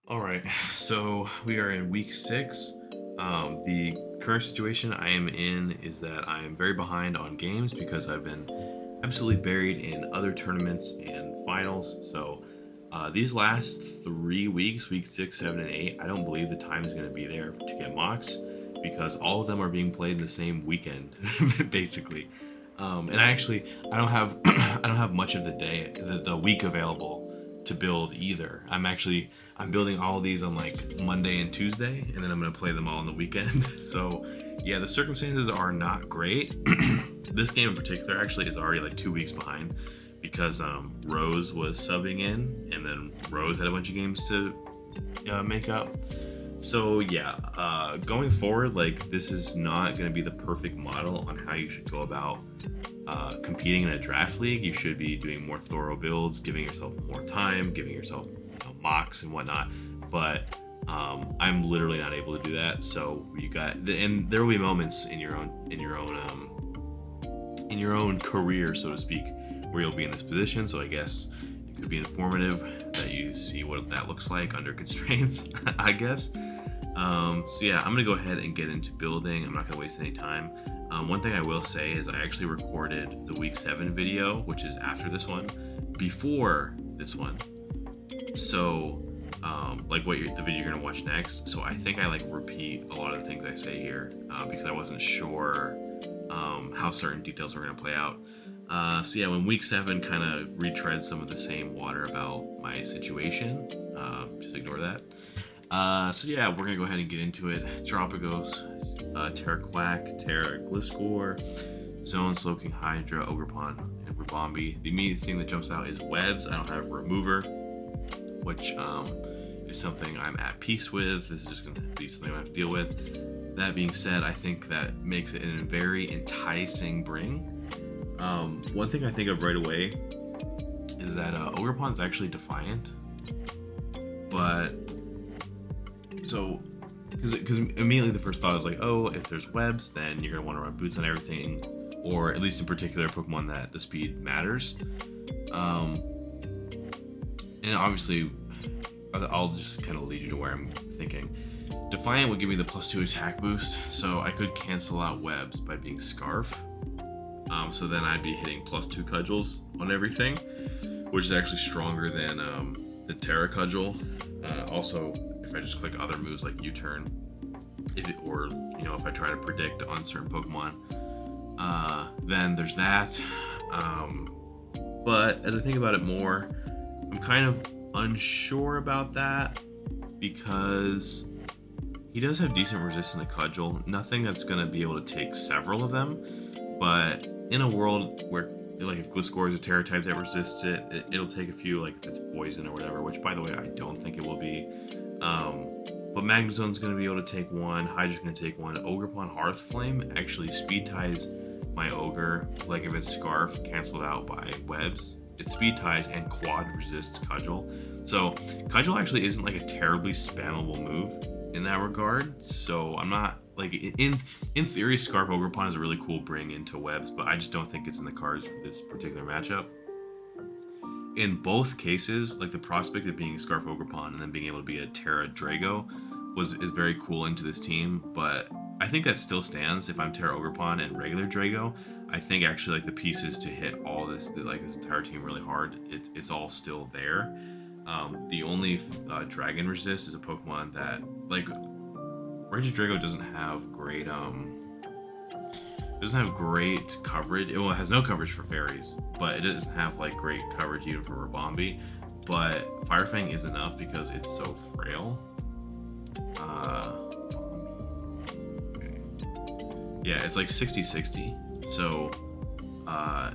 All right, so we are in week 6. The current situation I am in is that I am very behind on games because I've been absolutely buried in other tournaments and finals. So these last 3 weeks, week 6, 7, and 8, I don't believe the time is going to be there to get mocks because all of them are being played in the same weekend, basically. And I don't have I don't have much of the week available to build either. I'm building all of these on like Monday and Tuesday, and then I'm gonna play them all on the weekend. So yeah, the circumstances are not great. This game in particular actually is already like 2 weeks behind because Rose was subbing in, and then Rose had a bunch of games to make up. So yeah, going forward, like this is not going to be the perfect model on how you should go about competing in a draft league. You should be doing more thorough builds, giving yourself more time, giving yourself mocks and whatnot. But I'm literally not able to do that. So and there will be moments in your own career, so to speak, where you'll be in this position. So I guess it could be informative that you see what that looks like under constraints, I guess. So yeah, I'm gonna go ahead and get into building. I'm not gonna waste any time. One thing I will say is I actually recorded the week 7 video, which is after this one, before this one. So like the video you're gonna watch next. So I think I like repeat a lot of the things I say here because I wasn't sure how certain details were gonna play out. So yeah, when week 7 kind of retreads some of the same water about my situation, just ignore that. So yeah, we're gonna go ahead and get into it. Dropagos, Terra Quack, Terra Gliscor, Zone, Slowking Hydra, Ogerpon, and Rabombi. The immediate thing that jumps out is webs. I don't have Remover, which is something I'm at peace with. This is just gonna be something I have to deal with. That being said, I think that makes it a very enticing bring. One thing I think of right away is that Ogerpon's actually Defiant, but so because immediately the first thought is like, oh, if there's webs, then you're gonna want to run boots on everything, or at least in particular Pokemon that the speed matters. And obviously, I'll just kind of lead you to where I'm thinking. Defiant would give me the +2 attack boost, so I could cancel out webs by being Scarf. So then I'd be hitting +2 cudgels on everything, which is actually stronger than the Terra Cudgel. Also, if I just click other moves like U-turn, if I try to predict on certain Pokemon, then there's that. But as I think about it more, I'm kind of unsure about that because he does have decent resistance to Cudgel. Nothing that's going to be able to take several of them, but in a world where, like, if Gliscor is a Terra type that resists it'll take a few, like if it's poison or whatever, which by the way I don't think it will be. But Magnezone's going to be able to take one, Hydra's going to take one. Ogerpon Hearthflame actually speed ties my Ogre. Like if it's Scarf canceled out by webs, it speed ties and quad resists Cudgel. So Cudgel actually isn't like a terribly spammable move in that regard. So I'm not like in theory Scarf Ogerpon is a really cool bring into webs, but I just don't think it's in the cards for this particular matchup. In both cases, like the prospect of being Scarf Ogerpon and then being able to be a Terra Drago is very cool into this team, but I think that still stands if I'm Terra Ogerpon and regular Drago. I think actually like the pieces to hit all this entire team really hard, it's all still there. The only Dragon Resist is a Pokemon that, like, Regidrago doesn't have great coverage. Well, it has no coverage for fairies, but it doesn't have like great coverage even for Rabombi. But Firefang is enough because it's so frail. Okay. Yeah, it's like 60-60. So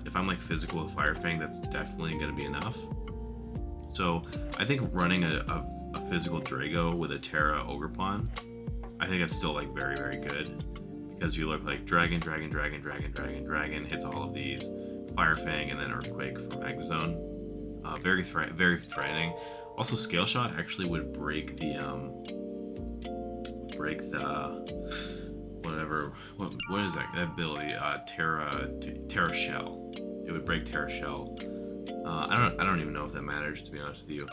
if I'm like physical with Firefang, that's definitely going to be enough. So I think running a physical Drago with a Terra Ogerpon, I think that's still like very, very good. Because you look like Dragon, hits all of these, Firefang, and then Earthquake from Magnezone. Very threatening. Also, Scale Shot actually would break the what is that ability? Terra Shell. It would break Terra Shell. I don't even know if that matters, to be honest with you.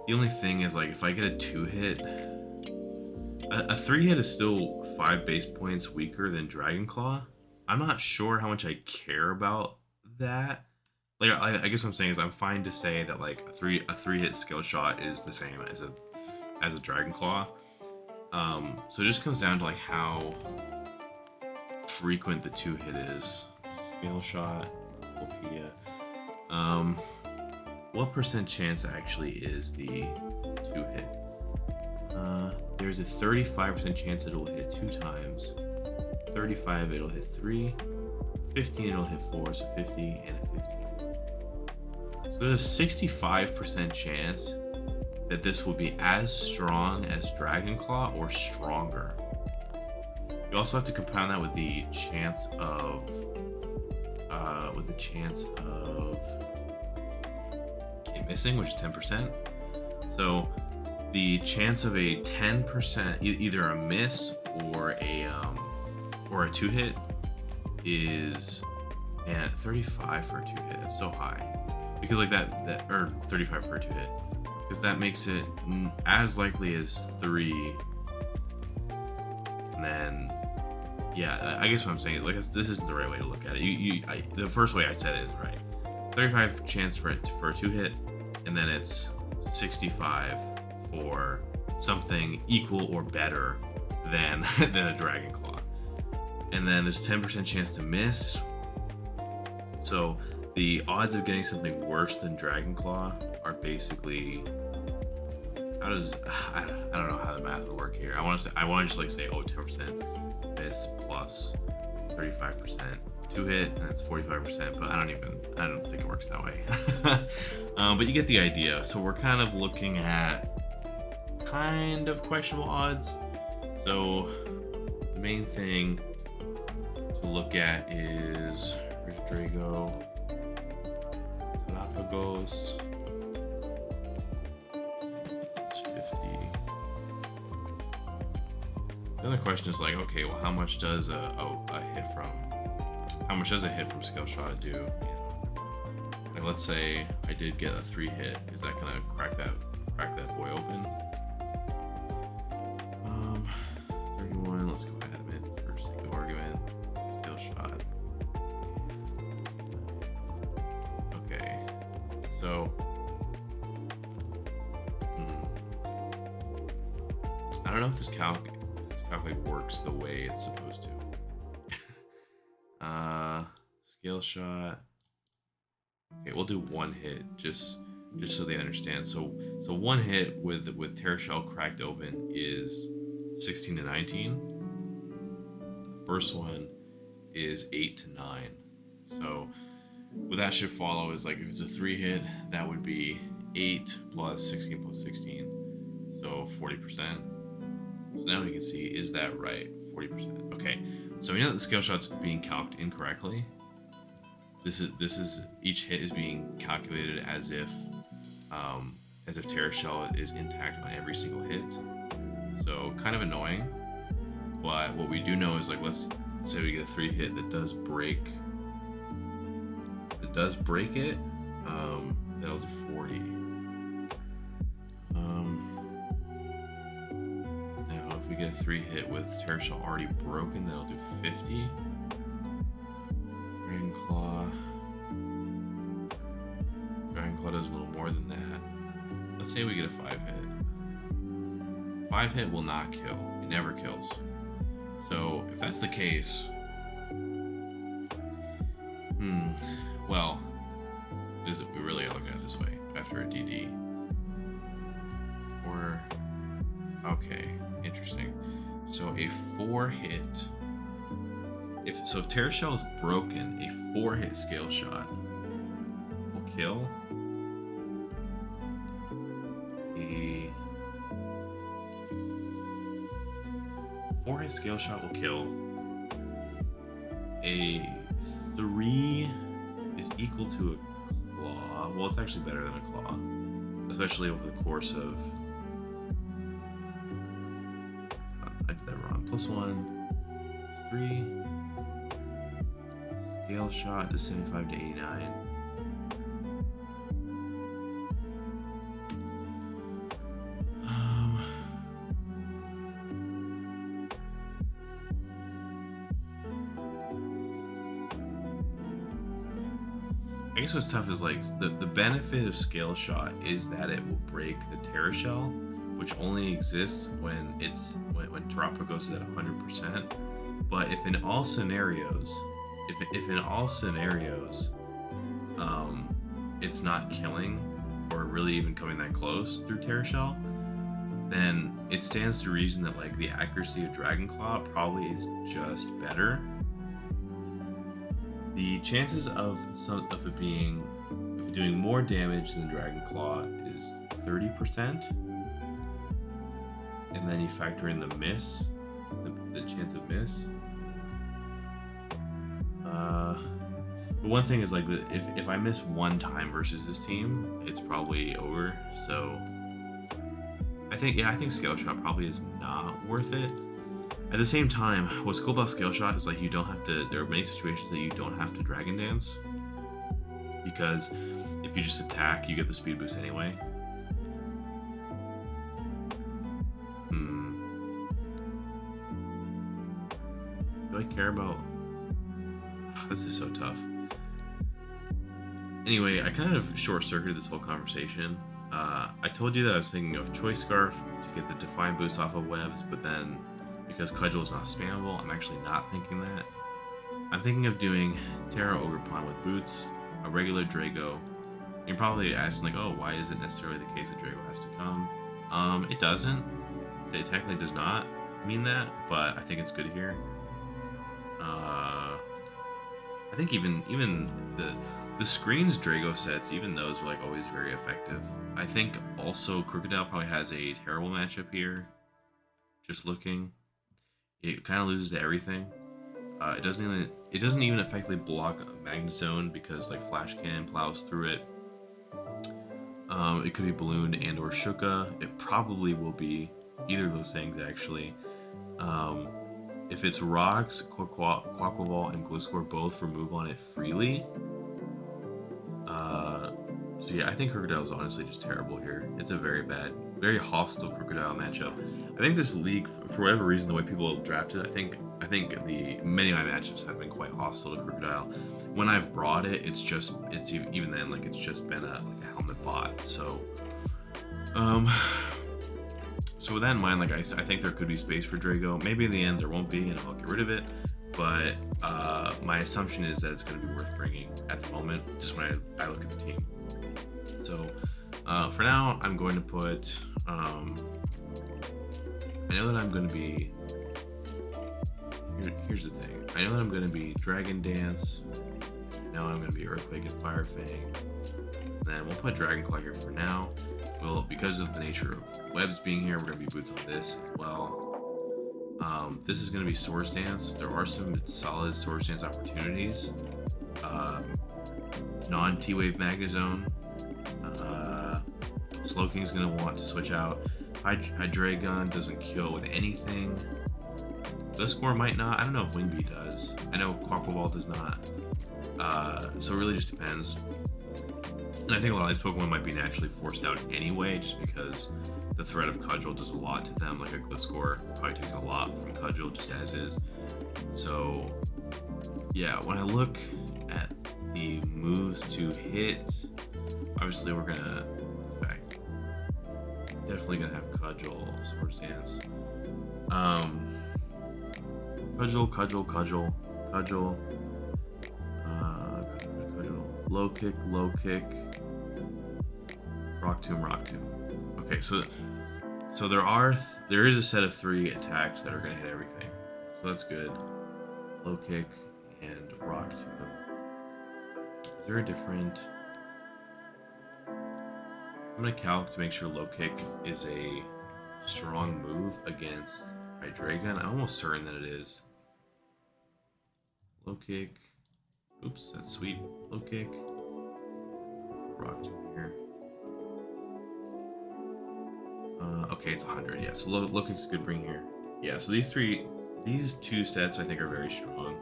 The only thing is, like, if I get a 2-hit, a 3-hit is still 5 base points weaker than Dragon Claw. I'm not sure how much I care about that. Like, I guess what I'm saying is I'm fine to say that like a 3-hit skill shot is the same as a Dragon Claw. So it just comes down to like how frequent the 2-hit is. Skill shot, Wikipedia. What percent chance actually is the 2-hit? There's a 35% chance it'll hit 2 times. 35 it'll hit 3. 15 it'll hit 4, so 50 and a 15. So there's a 65% chance that this will be as strong as Dragon Claw or stronger. You also have to compound that with the chance of it missing, which is 10%. So the chance of a 10%, either a miss or a 2-hit, is 35 for a 2-hit. That's so high, because like that or 35 for a 2-hit, because that makes it as likely as 3. And then yeah, I guess what I'm saying, like, this isn't the right way to look at it. The first way I said it is right. 35 chance for a 2-hit, and then it's 65 for something equal or better than a Dragon Claw. And then there's 10% chance to miss. So the odds of getting something worse than Dragon Claw are basically, I don't know how the math would work here. I want to just like say 10% miss plus 35% 2-hit, and that's 45%, but I don't think it works that way. But you get the idea. So we're kind of looking at kind of questionable odds. So the main thing to look at is Drago, Galapagos. It's 50. The other question is like, okay, well, how much does a hit from skill shot do? You know? Like, let's say I did get a 3-hit. Is that gonna crack that boy open? 31. Let's go adamant for sake of argument. Skill shot. Okay, so I don't know if this calculate works the way it's supposed to. Skill shot. Okay, we'll do 1 hit just so they understand. So 1 hit with Terra Shell cracked open is 16 to 19. First one is 8 to 9. So what that should follow is, like, if it's a 3-hit, that would be 8 plus 16 plus 16, so 40%. So now we can see, is that right? 40%. Okay, so we know that the skill shot's being calced incorrectly. This is each hit is being calculated as if Terra Shell is intact on every single hit. So kind of annoying. But what we do know is, like, let's say we get a 3-hit that does break it. That'll do 40. Now if we get a 3-hit with Terra Shell already broken, that'll do 50. Dragon Claw does a little more than that. Let's say we get a 5-hit. 5-hit will not kill. It never kills. So if that's the case, well, we really are looking at it this way. After a DD, or okay, interesting. So a 4-hit. If Terra Shell is broken, a 4-hit scale shot will kill. A 4-hit scale shot will kill. A 3 is equal to a claw. Well, it's actually better than a claw, especially over the course of. I did that wrong. +1, 3. Scale shot is 75 to 89. I guess what's tough is like the benefit of scale shot is that it will break the Terra shell, which only exists when when Terrapra goes at 100%. But if in all scenarios, if in all scenarios, it's not killing or really even coming that close through Terra shell, then it stands to reason that like the accuracy of Dragon Claw probably is just better. The chances of it being doing more damage than Dragon Claw is 30%, and then you factor in the miss, the chance of miss. But one thing is like if I miss one time versus this team, it's probably over. So I think Scale Shot probably is not worth it. At the same time, what's cool about Scale Shot is like you don't have to. There are many situations that you don't have to Dragon Dance, because if you just attack, you get the speed boost anyway. Do I care about? This is so tough. Anyway, I kind of short-circuited this whole conversation. I told you that I was thinking of Choice Scarf to get the Define boost off of webs, but then because Cudgel is not spammable, I'm actually not thinking that. I'm thinking of doing Terra Ogre Pawn with boots, a regular Drago. You're probably asking like, oh, why is it necessarily the case that Drago has to come? It doesn't. It technically does not mean that, but I think it's good here. I think even the screens Drago sets, even those are like always very effective. I think also Crocodile probably has a terrible matchup here. Just looking, it kind of loses to everything. It doesn't even effectively block Magnet Zone because like Flash Cannon plows through it. It could be Balloon and or Shuka. It probably will be either of those things actually. If it's Rocks, Quaquaval, and Gliscor both remove on it freely. So yeah, I think Crocodile is honestly just terrible here. It's a very bad, very hostile Crocodile matchup. I think this league, for whatever reason, the way people drafted, I think many of my matchups have been quite hostile to Crocodile. When I've brought it, it's even then like it's just been a helmet bot. So, so with that in mind, like I think there could be space for Drago. Maybe in the end there won't be, and I'll get rid of it. But my assumption is that it's going to be worth bringing at the moment, just when I look at the team. So for now, I'm going to put. I know that I'm going to be. Here's the thing. I know that I'm going to be Dragon Dance. Now I'm going to be Earthquake and Fire Fang. Then we'll put Dragon Claw here for now. Well, because of the nature of webs being here, we're going to be boots on this as well. This is going to be Swords Dance. There are some solid Swords Dance opportunities. Non-T-Wave Magnezone. Slowking's going to want to switch out. Hydreigon doesn't kill with anything. Gliscor might not. I don't know if Wingbeat does. I know Quaquaval does not. So it really just depends. And I think a lot of these Pokemon might be naturally forced out anyway, just because the threat of Cudgel does a lot to them. Like a Gliscor probably takes a lot from Cudgel just as is. So yeah, when I look at the moves to hit, obviously we're gonna, in fact, definitely gonna have Cudgel, Swords Dance. Cudgel. Low kick. Rock Tomb. Okay, so there is a set of 3 attacks that are gonna hit everything. So that's good. Low kick and Rock Tomb. Is there a different? I'm gonna calc to make sure low kick is a strong move against Hydreigon. I'm almost certain that it is. Low kick. Oops, that's sweet. Low kick. Rock Tomb here. Okay, it's 100. Yeah, so low kick's a good bring here. Yeah, so these 2 sets I think are very strong.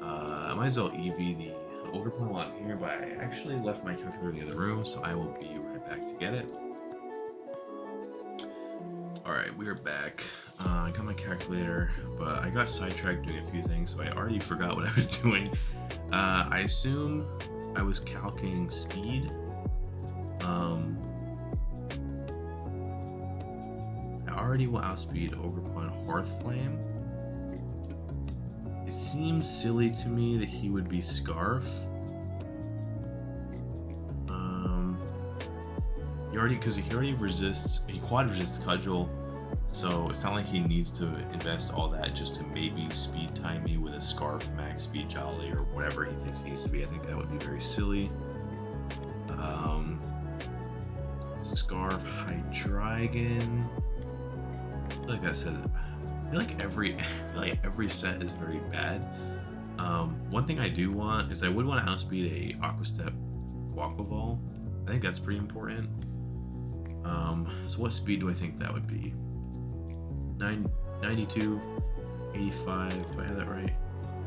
I might as well EV the Ogre Pawn while I'm here, but I actually left my calculator in the other room, so I will be right back to get it. Alright, we are back. I got my calculator, but I got sidetracked doing a few things, so I already forgot what I was doing. I assume I was calculating speed. I already will outspeed Overpawn Hearthflame. It seems silly to me that he would be Scarf. He already resists. He quad resists Cudgel, so it's not like he needs to invest all that just to maybe speed time me with a Scarf Max Speed Jolly or whatever he thinks he needs to be. I think that would be very silly. Scarf Hydreigon. Like I said, I feel like every set is very bad. One thing I do want is I would want to outspeed a Aqua Step Quaquaval. I think that's pretty important. So what speed do I think that would be? 92, 85, do I have that right?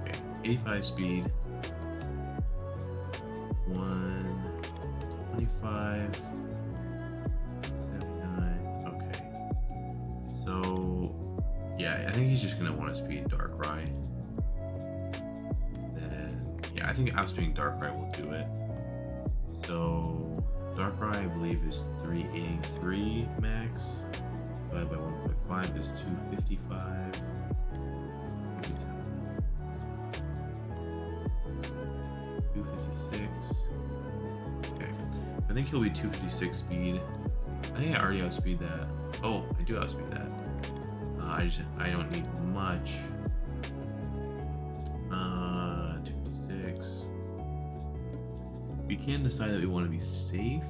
Okay, 85 speed. 125, 79, okay. So, yeah, I think he's just gonna want to speed Darkrai. Then, yeah, I think outspeeding Darkrai will do it. So, Darkrai, I believe, is 383 max. Divided by 1.5 is 255. 256. Okay. I think he'll be 256 speed. I think I already outspeed that. Oh, I do outspeed that. I don't need much. 256. We can decide that we want to be safe.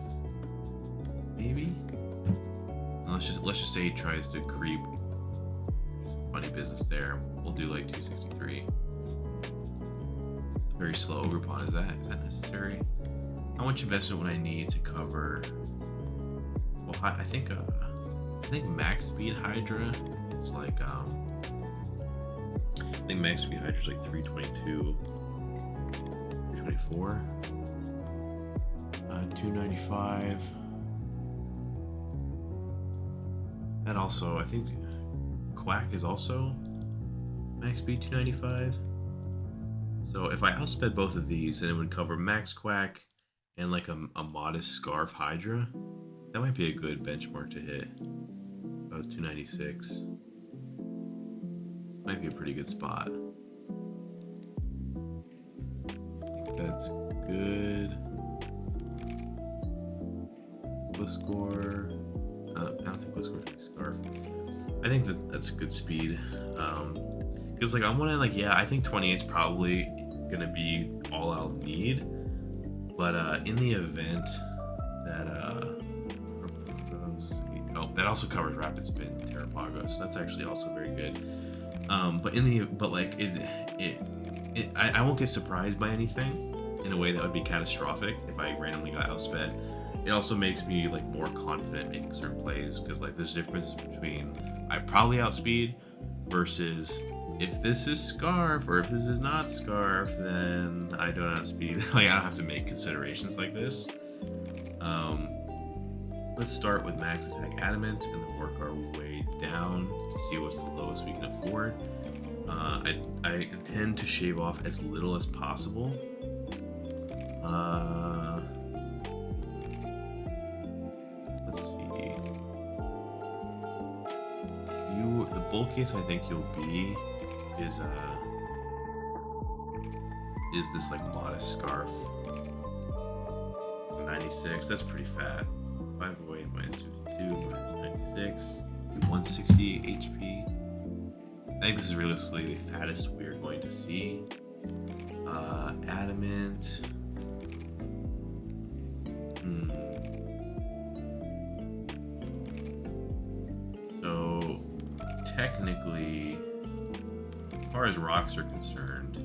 Maybe. Let's just say he tries to creep. Funny business there. We'll do like 263. It's a very slow Overpawn. Is that necessary? How much investment would I need to cover? Well, I think max speed Hydra is like I think max speed Hydra is like 322, 324, 295. And also, I think Quack is also max speed 295. So if I outsped both of these, then it would cover max Quack and like a modest Scarf Hydra. That might be a good benchmark to hit. About 296. Might be a pretty good spot. I think that's good. Low score. I don't think low score is Scarf. I think that's a good speed. Because like I'm wondering, like, yeah, I think 28 is probably gonna be all I'll need. But in the event that that also covers Rapid Spin, Terrapago, so that's actually also very good. I won't get surprised by anything in a way that would be catastrophic if I randomly got outsped. It also makes me like more confident making certain plays because like there's a difference between I probably outspeed versus if this is Scarf or if this is not Scarf, then I don't outspeed. Like I don't have to make considerations like this. Let's start with max attack Adamant and then work our way down to see what's the lowest we can afford. I intend to shave off as little as possible. Let's see. The bulkiest I think you'll be is this like modest Scarf. So 96. That's pretty fat. 508 minus 52 minus 96. 160 HP. I think this is realistically the fattest we're going to see. Adamant. So technically, as far as rocks are concerned,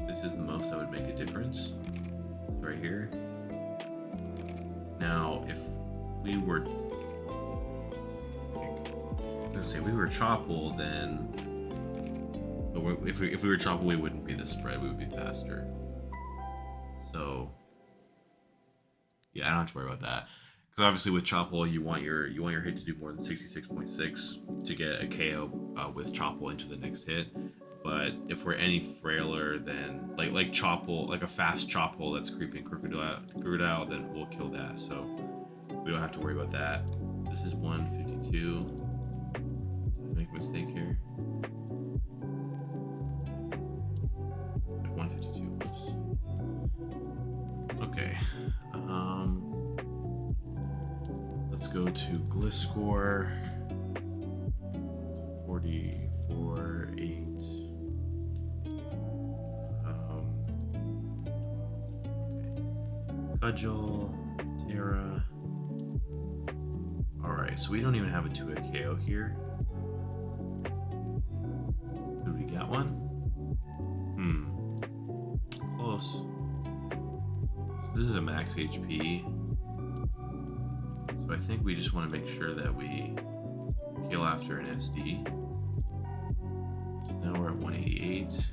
this is the most that would make a difference. Right here. Now, if we were, let's say we were Chople, then, if we were Chople, we wouldn't be this spread. We would be faster. So, yeah, I don't have to worry about that. Because obviously with Chople, you want your hit to do more than 66.6 to get a KO with Chople into the next hit. but if we're any frailer, then like Chopple, like a fast Chopple that's creeping crocodile, then we'll kill that. So we don't have to worry about that. This is 152. Did I make a mistake here? 152. Whoops. Okay. Let's go to Gliscor. 44, 8. Okay. Cudgel, Terra. Alright, so we don't even have a 2-hit KO here. Could we get one? Close. So this is a max HP. So I think we just want to make sure that we kill after an SD. So now we're at 188.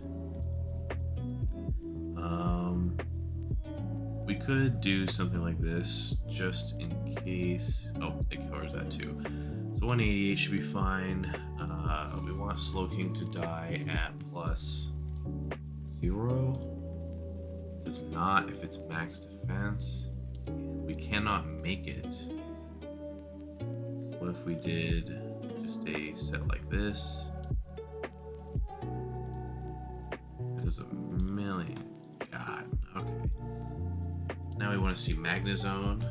We could do something like this just in case. Oh, it covers that too. So 188 should be fine. We want Slowking to die at +0. Does not if it's max defense. And we cannot make it. What if we did just a set like this? That does a million. God, okay. Now we want to see Magnezone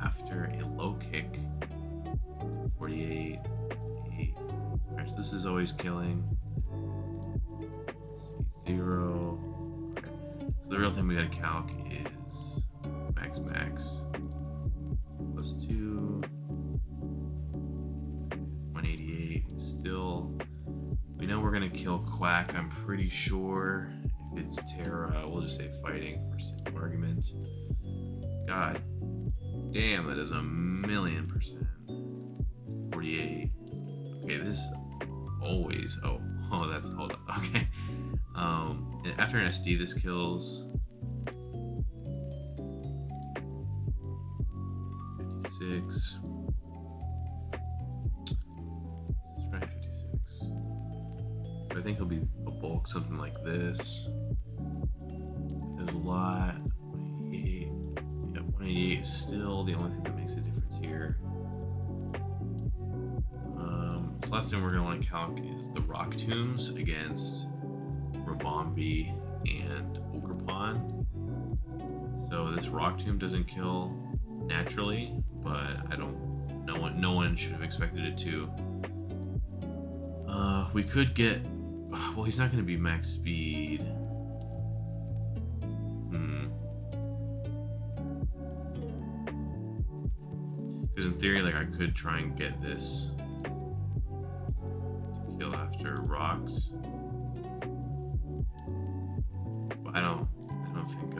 after a low kick. 48, 8. Alright, so this is always killing. Let's see, 0. Okay. So the real thing we gotta calc is max +2. 188. Still, we know we're gonna kill Quack. I'm pretty sure. If it's Terra, we'll just say fighting for sake of argument. God damn, that is a 1,000,000%. 48. Okay, this always. Oh, that's hold up. Okay. After an SD, this kills 56. This is right, 56. I think he'll be a bulk, something like this. There's a lot. 188. Yeah, 188 is still the only thing that makes a difference here. So last thing we're going to want to calc is the Rock Tombs against Rabombi and Ogerpon. So this Rock Tomb doesn't kill naturally, but no one should have expected it to. We could get, well, he's not going to be max speed. Because in theory, like, I could try and get this to kill after rocks, but I don't think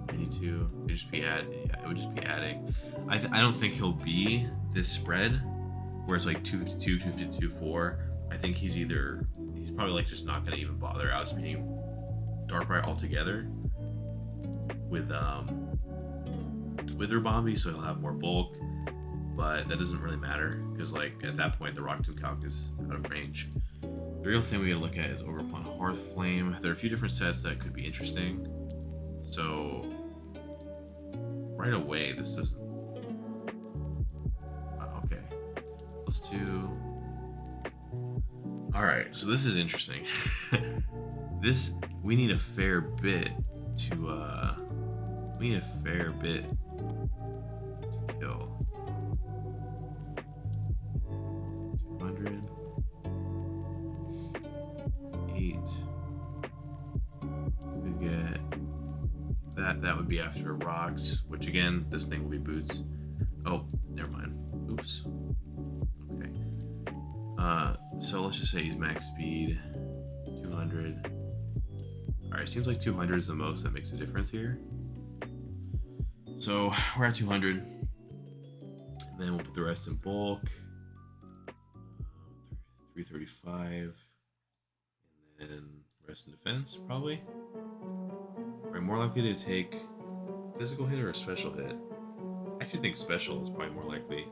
92. It'd just be it would just be adding. I don't think he'll be this spread where it's like 252, 252, 4. I think he's probably like just not gonna even bother outspeeding Darkrai altogether with Rabombi, so he'll have more bulk, but that doesn't really matter because like at that point the Rock Tomb calc is out of range. The real thing we gotta look at is Ogerpon Hearth Flame. There are a few different sets that could be interesting. So right away this doesn't. Okay, let's do. All right, so this is interesting. We need a fair bit to kill. 200. 8. We get that would be after rocks, which again, this thing will be boots. Oh, never mind. Oops. Okay. So let's just say he's max speed 200. Alright, seems like 200 is the most that makes a difference here. So we're at 200. And then we'll put the rest in bulk. 335. And then rest in defense, probably. Alright, more likely to take physical hit or a special hit. I actually think special is probably more likely.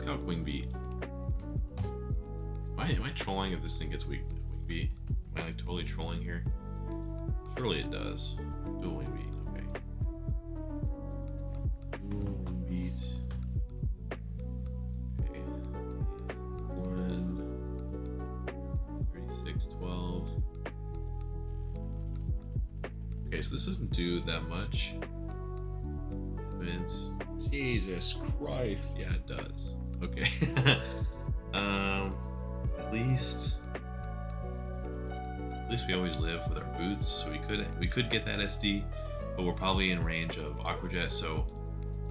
Scout Wing Beat. Am I trolling if this thing gets Wing Beat? Am I like totally trolling here? Surely it does. Dual Wing Beat, okay. Dual Wing Beat. Okay. 13612. Okay, so this doesn't do that much. Jesus Christ. Yeah, it does. Okay. At least we always live with our boots, so we could get that SD, but we're probably in range of Aquajet. So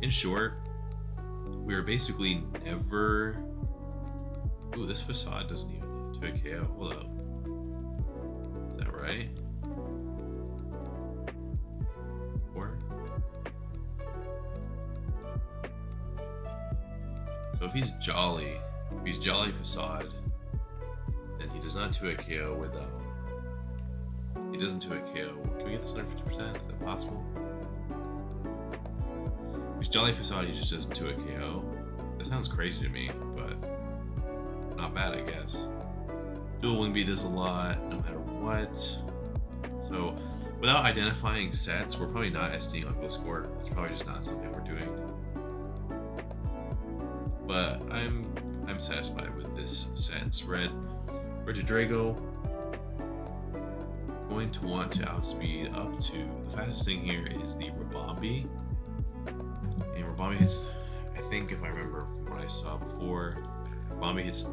in short, we are basically never. Ooh, this facade doesn't even do a KO. Hold up. Is that right? So if he's Jolly Facade, then he does not 2-hit KO with he doesn't 2-hit KO. Can we get this under 50%? Is that possible? If he's Jolly Facade, he just doesn't 2-hit KO. That sounds crazy to me, but not bad, I guess. Dual Wing Beat does a lot, no matter what. So without identifying sets, we're probably not SDing on Ghost Score. It's probably just not something we're doing. But I'm satisfied with this sense. Red to Drago. Going to want to outspeed up to the fastest thing here is the Rabombi. And Rabombi hits, I think if I remember from what I saw before, Rabombi hits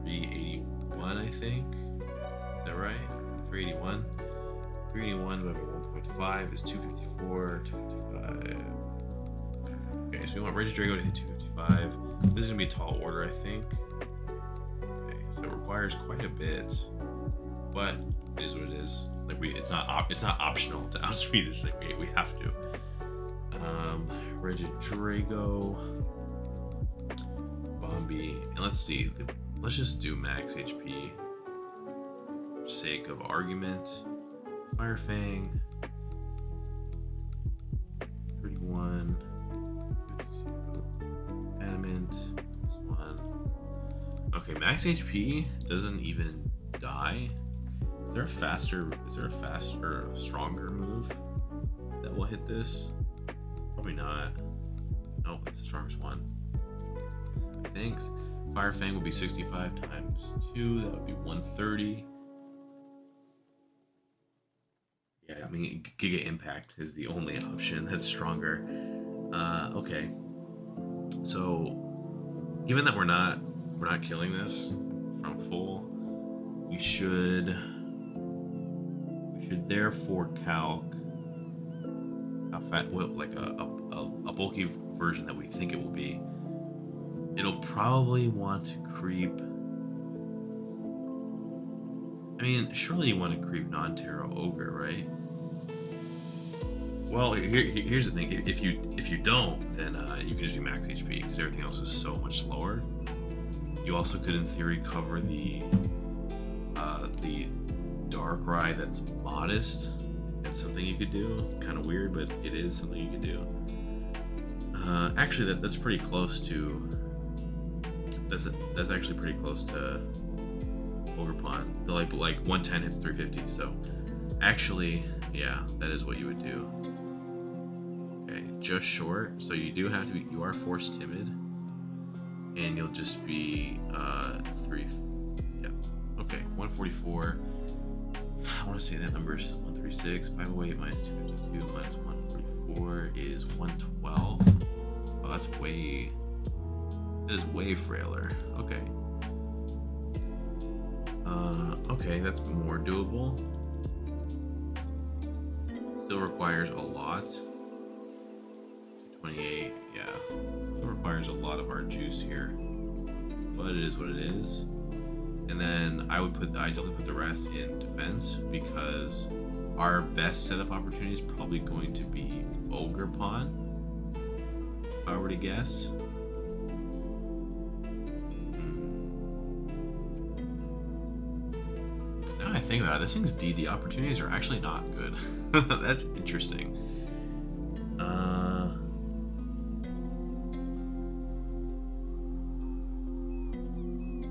381, I think. Is that right? 381. 381 divided by 1.5 is 254, 255. Okay, so we want Red to Drago to hit 255. This is gonna be a tall order, I think. Okay, so it requires quite a bit, but it is what it is. Like it's not optional to outspeed this thing. We have to. Rigid Drago, Bombi, and let's see. Let's just do max HP for sake of argument. Fire Fang, 31. This one. Okay, max HP doesn't even die. Is there a faster, stronger move that will hit this? Probably not. Nope, it's the strongest one. Thanks. Fire Fang will be 65 times 2. That would be 130. Yeah, I mean, Giga Impact is the only option that's stronger. Okay. So, given that we're not killing this from full, we should therefore calc how fat, like a bulky version that we think it will be. It'll probably want to creep. I mean, surely you want to creep non-Terra Ogre, right? Well, here's the thing. If you don't, then you can just do max HP because everything else is so much slower. You also could, in theory, cover the Darkrai that's modest. That's something you could do. Kind of weird, but it is something you could do. Actually, that's pretty close to. That's actually pretty close to Ogerpon. The like 110 hits 350. So actually, yeah, that is what you would do. Okay, just short. So you do have to be. You are Force Timid, and you'll just be 3. Yeah. Okay, 144. I want to say that number's 136. 508 minus 252 minus 144 is 112. Oh, that's way. That is way frailer. Okay. Okay, that's more doable. Still requires a lot. 28, yeah. Still requires a lot of our juice here. But it is what it is. And then I definitely put the rest in defense because our best setup opportunity is probably going to be Ogerpon, if I were to guess. Now I think about it, this thing's DD opportunities are actually not good. That's interesting.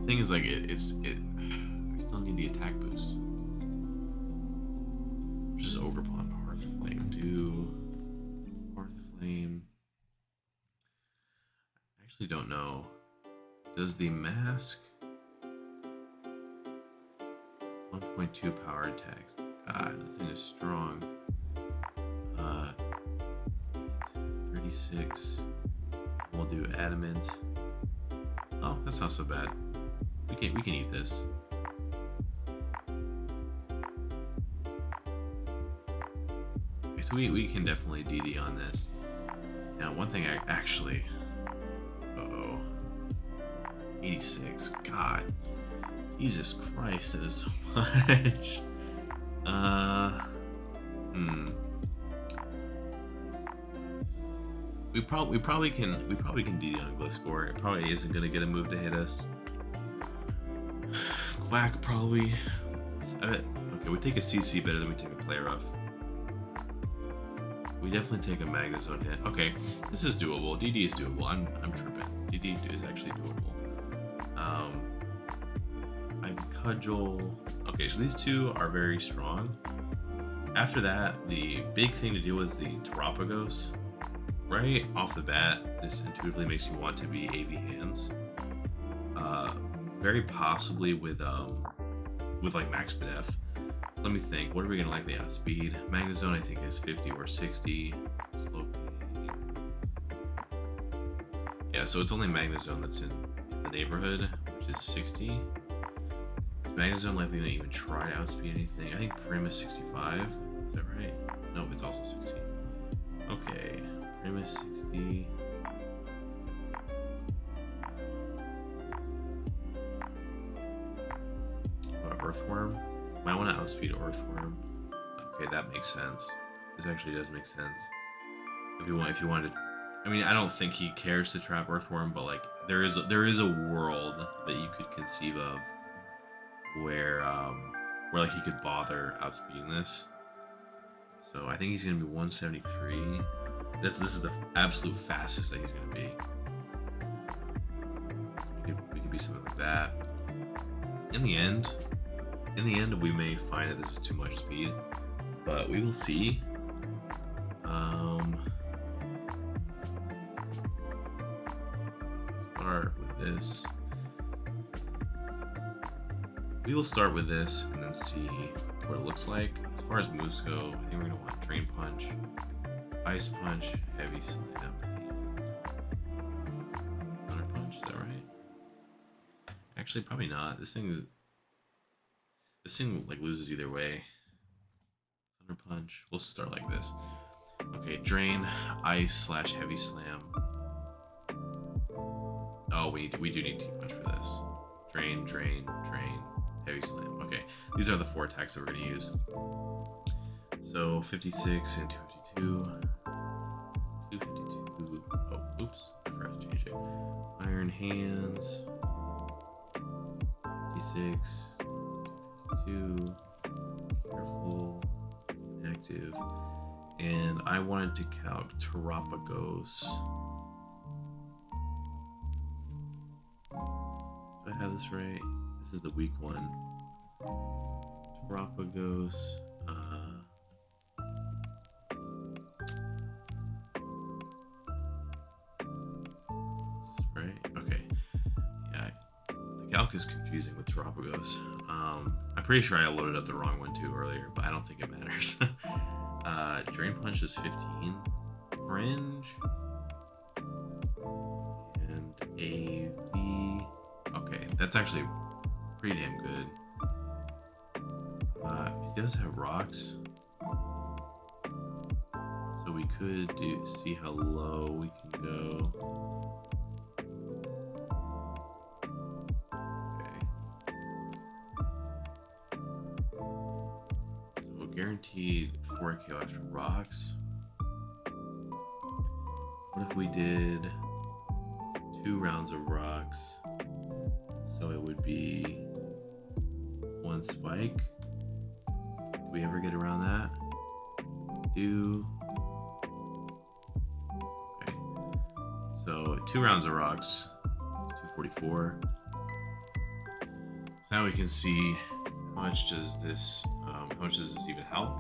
Thing is, like, I still need the attack boost. Just Ogre Bomb, Hearth Flame, do Hearth Flame. I actually don't know. Does the mask 1.2 power attacks? God, this thing is strong. 36. We'll do adamant. Oh, that's not so bad. We can eat this. Okay, so we can definitely DD on this. Now, one thing I actually. 86. God. Jesus Christ, that is so much. We probably can DD on Gliscor. It probably isn't gonna get a move to hit us. Quack probably. Okay, we take a CC better than we take a play rough. We definitely take a Magnezone hit. Okay, this is doable. DD is doable. I'm tripping. DD is actually doable. I cudgel. Okay, so these two are very strong. After that, the big thing to deal with is the Terapagos. Right off the bat, this intuitively makes you want to be AV hands. Very possibly with like max Def. So let me think. What are we gonna likely outspeed? Magnezone I think is 50 or 60. Slow. Yeah, so it's only Magnezone that's in the neighborhood, which is 60. Is Magnezone likely to even try to outspeed anything? I think Prim is 65. Is that right? No, it's also 60. Okay. Prim is 60. Earthworm? Might want to outspeed Earthworm. Okay, that makes sense. This actually does make sense. If you wanted, I mean, I don't think he cares to trap Earthworm, but like there is a world that you could conceive of where like he could bother outspeeding this. So I think he's gonna be 173. This is the absolute fastest that he's gonna be. We could be something like that. In the end, we may find that this is too much speed, but we will see. Start with this. We will start with this and then see what it looks like. As far as moves go, I think we're gonna want Drain Punch, Ice Punch, Heavy Slam, Thunder Punch. Is that right? Actually, probably not. This thing like loses either way. Thunder Punch. We'll start like this. Okay, Drain, Ice / Heavy Slam. Oh, we do need T-Punch for this. Drain, Drain, Drain, Heavy Slam. Okay, these are the 4 attacks that we're gonna use. So 56 and 252. 252. Oh, oops, I forgot to change it. Iron Hands. 56. 252. Careful. Active. And I wanted to calc Terapagos. Do I have this right? This is the weak one. Terapagos. Right? Okay. Yeah, the calc is confusing with Terapagos. I'm pretty sure I loaded up the wrong one too earlier, but I don't think it matters. Drain Punch is 15. Fringe. And AV. Okay, that's actually pretty damn good. It does have rocks. So we could see how low we can go. Guaranteed 4 KO after rocks. What if we did 2 rounds of rocks? So it would be 1 spike. Do we ever get around that? Do. Okay. So 2 rounds of rocks, 244. Now we can see how much does this even help?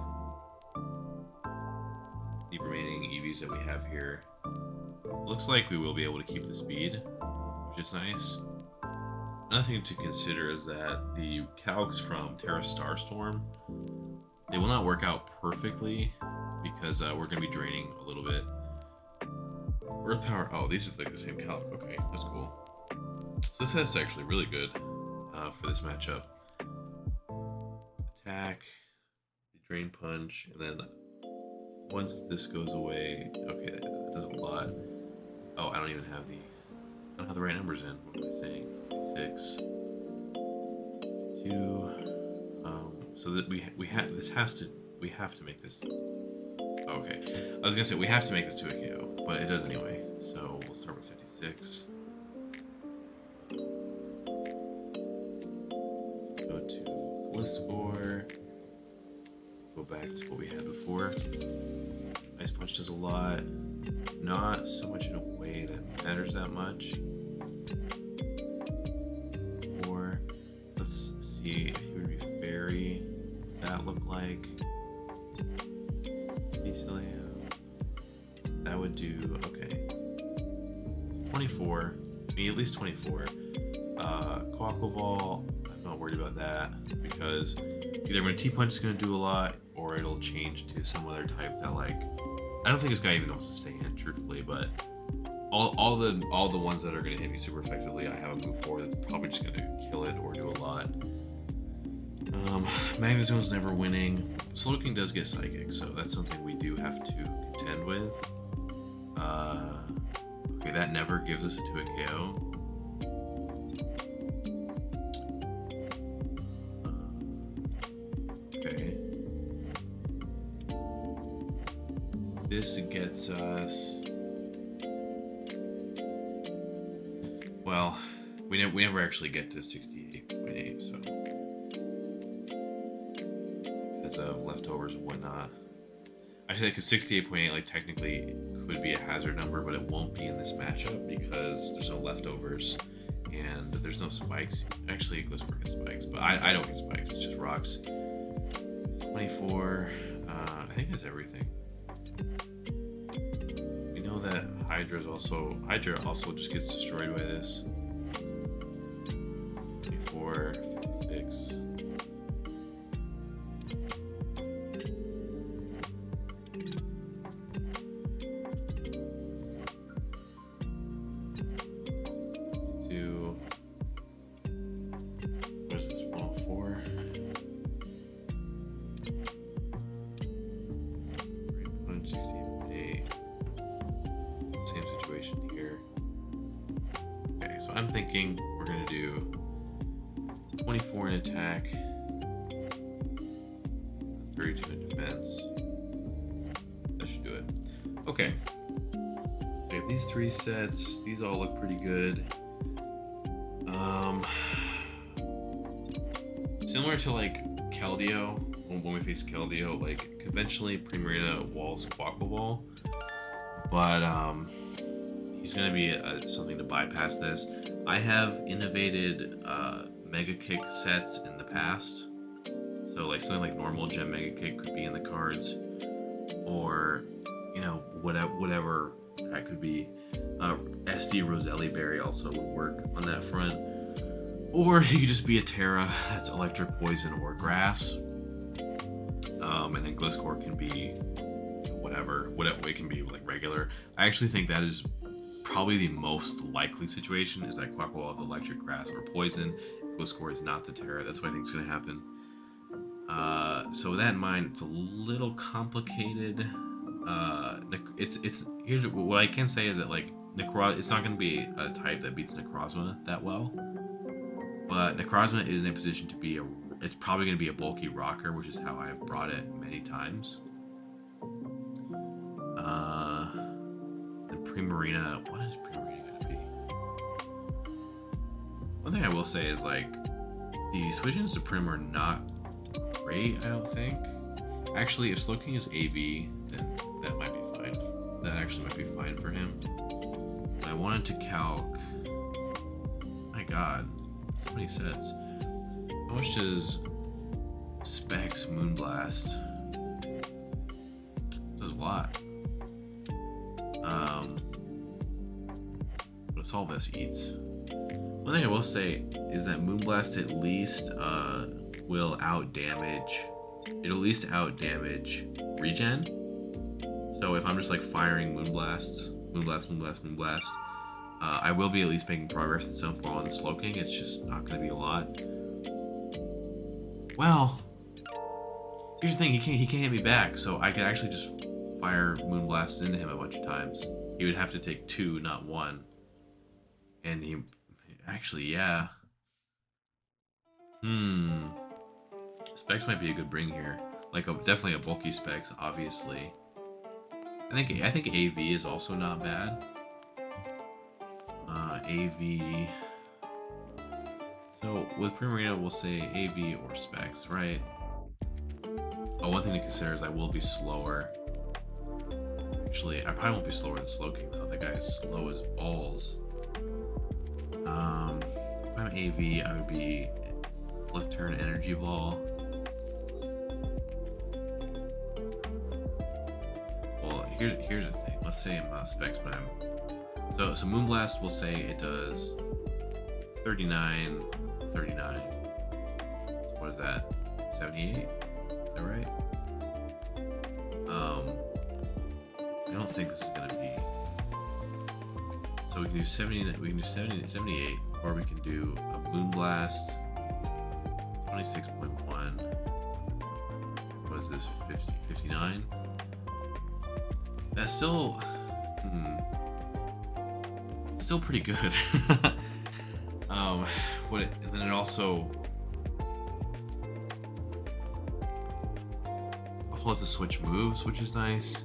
The remaining EVs that we have here. Looks like we will be able to keep the speed, which is nice. Another thing to consider is that the calcs from Terra Starstorm, they will not work out perfectly because we're going to be draining a little bit. Earth power, oh, these are like the same calc. Okay, that's cool. So this is actually really good for this matchup. Attack, drain punch, and then once this goes away, okay, that does a lot. Oh, I don't have the right numbers in. What am I saying? 6, 2. So that we have to make this. Okay, I was gonna say we have to make this to a KO, but it does anyway. So we'll start with 56. Go to list score. Go back to what we had before. Ice Punch does a lot. Not so much in a way that matters that much. Or let's see if he would be Fairy. That look like. That would do okay. 24. I mean, at least 24. Quackleval, I'm not worried about that because either when T-Punch is going to do a lot or it'll change to some other type that, like, I don't think this guy even wants to stay in, truthfully, but all the ones that are going to hit me super effectively, I have a move for that's probably just going to kill it or do a lot. Magnezone's never winning. Slowking does get Psychic, so that's something we do have to contend with. Okay, that never gives us to a KO. Okay. This gets us... Well, we never actually get to 68.8, so... because of leftovers and whatnot. Actually, because 68.8, like, technically could be a hazard number, but it won't be in this matchup because there's no leftovers and there's no spikes. Actually, let's work at spikes, but I don't get spikes, it's just rocks. 24, I think that's everything. We know that Hydra also just gets destroyed by this. 24, 56. I'm thinking we're going to do 24 in attack, 32 in defense. That should do it. Okay. So we have these 3 sets. These all look pretty good. Similar to like Keldeo, when we face Keldeo, like conventionally Primarina walls Quackleval, but he's going to be something to bypass this. I have innovated Mega Kick sets in the past. So like something like normal Gem Mega Kick could be in the cards. Or, you know, whatever that could be. SD Roselli Berry also would work on that front. Or he could just be a Terra that's Electric, Poison, or Grass. And then Gliscor can be whatever it can be, like regular. I actually think that is probably the most likely situation, is that Quackleval is Electric, Grass, or Poison. Gliscor is not the Terra. That's what I think is going to happen. So with that in mind, it's a little complicated. Here's what I can say is that, like, it's not going to be a type that beats Necrozma that well. But Necrozma is in a position to be it's probably going to be a bulky rocker, which is how I have brought it many times. And Primarina, what is Primarina going to be? One thing I will say is, like, the switch-ins to Prim are not great, I don't think. Actually, if Slowking is AV, then that might be fine. That actually might be fine for him. But I wanted to calc... My god, so many sets. How much does Specs Moonblast? Does a lot. But it's all Vest eats. One thing I will say is that Moonblast at least will out damage. It'll at least out damage regen. So if I'm just like firing Moonblast, I will be at least making progress in some form on Slowking. It's just not going to be a lot. Well, here's the thing: he can't hit me back, so I could actually just fire Moonblast into him a bunch of times. He would have to take 2, not 1. And he actually, yeah. Specs might be a good bring here. Like definitely a bulky Specs, obviously. I think AV is also not bad. AV. So with Primarina, we'll say AV or Specs, right? Oh, one thing to consider is I will be slower. Actually, I probably won't be slower than Slowking though. That guy is slow as balls. If I'm AV, I would be Flip Turn Energy Ball. Well, here's the thing. Let's say I'm Specs, but I'm so Moonblast. We'll say it does 39. So what is that? 78? Is that right? I don't think this is gonna be. So we can do 70. We can do 70, 78, or we can do a Moonblast 26.1. What is this? 50, 59. That's still, it's still pretty good. And then it also lets us switch moves, which is nice.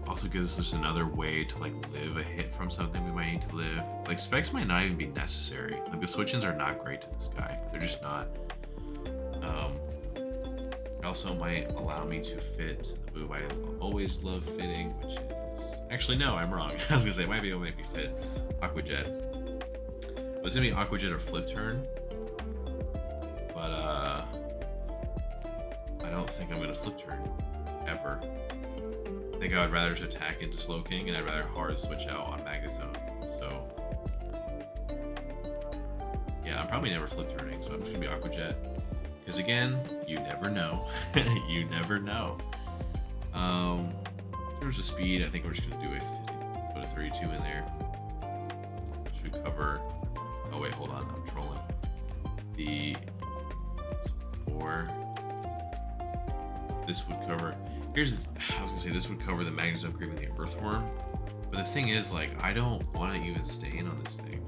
Also gives us just another way to like live a hit from something we might need to live. Like Specs might not even be necessary. Like the switch-ins are not great to this guy. They're just not. It also might allow me to fit the move I always love fitting, which is actually no, I'm wrong. I was gonna say it might be able to make me fit Aqua Jet. But it's gonna be Aqua Jet or Flip Turn. But I don't think I'm gonna Flip Turn ever. I think I would rather just attack into Slowking, and I'd rather hard switch out on Magnezone. So yeah, I'm probably never Flip Turning, so I'm just gonna be Aqua Jet. Because again, you never know. You never know. In terms of speed, I think we're just gonna do put a 32 in there. Should cover. Oh wait, hold on, I'm trolling. The 4. This would cover. I was gonna say this would cover the Magnezone Creep and the Earthworm. But the thing is, like, I don't want to even stay in on this thing.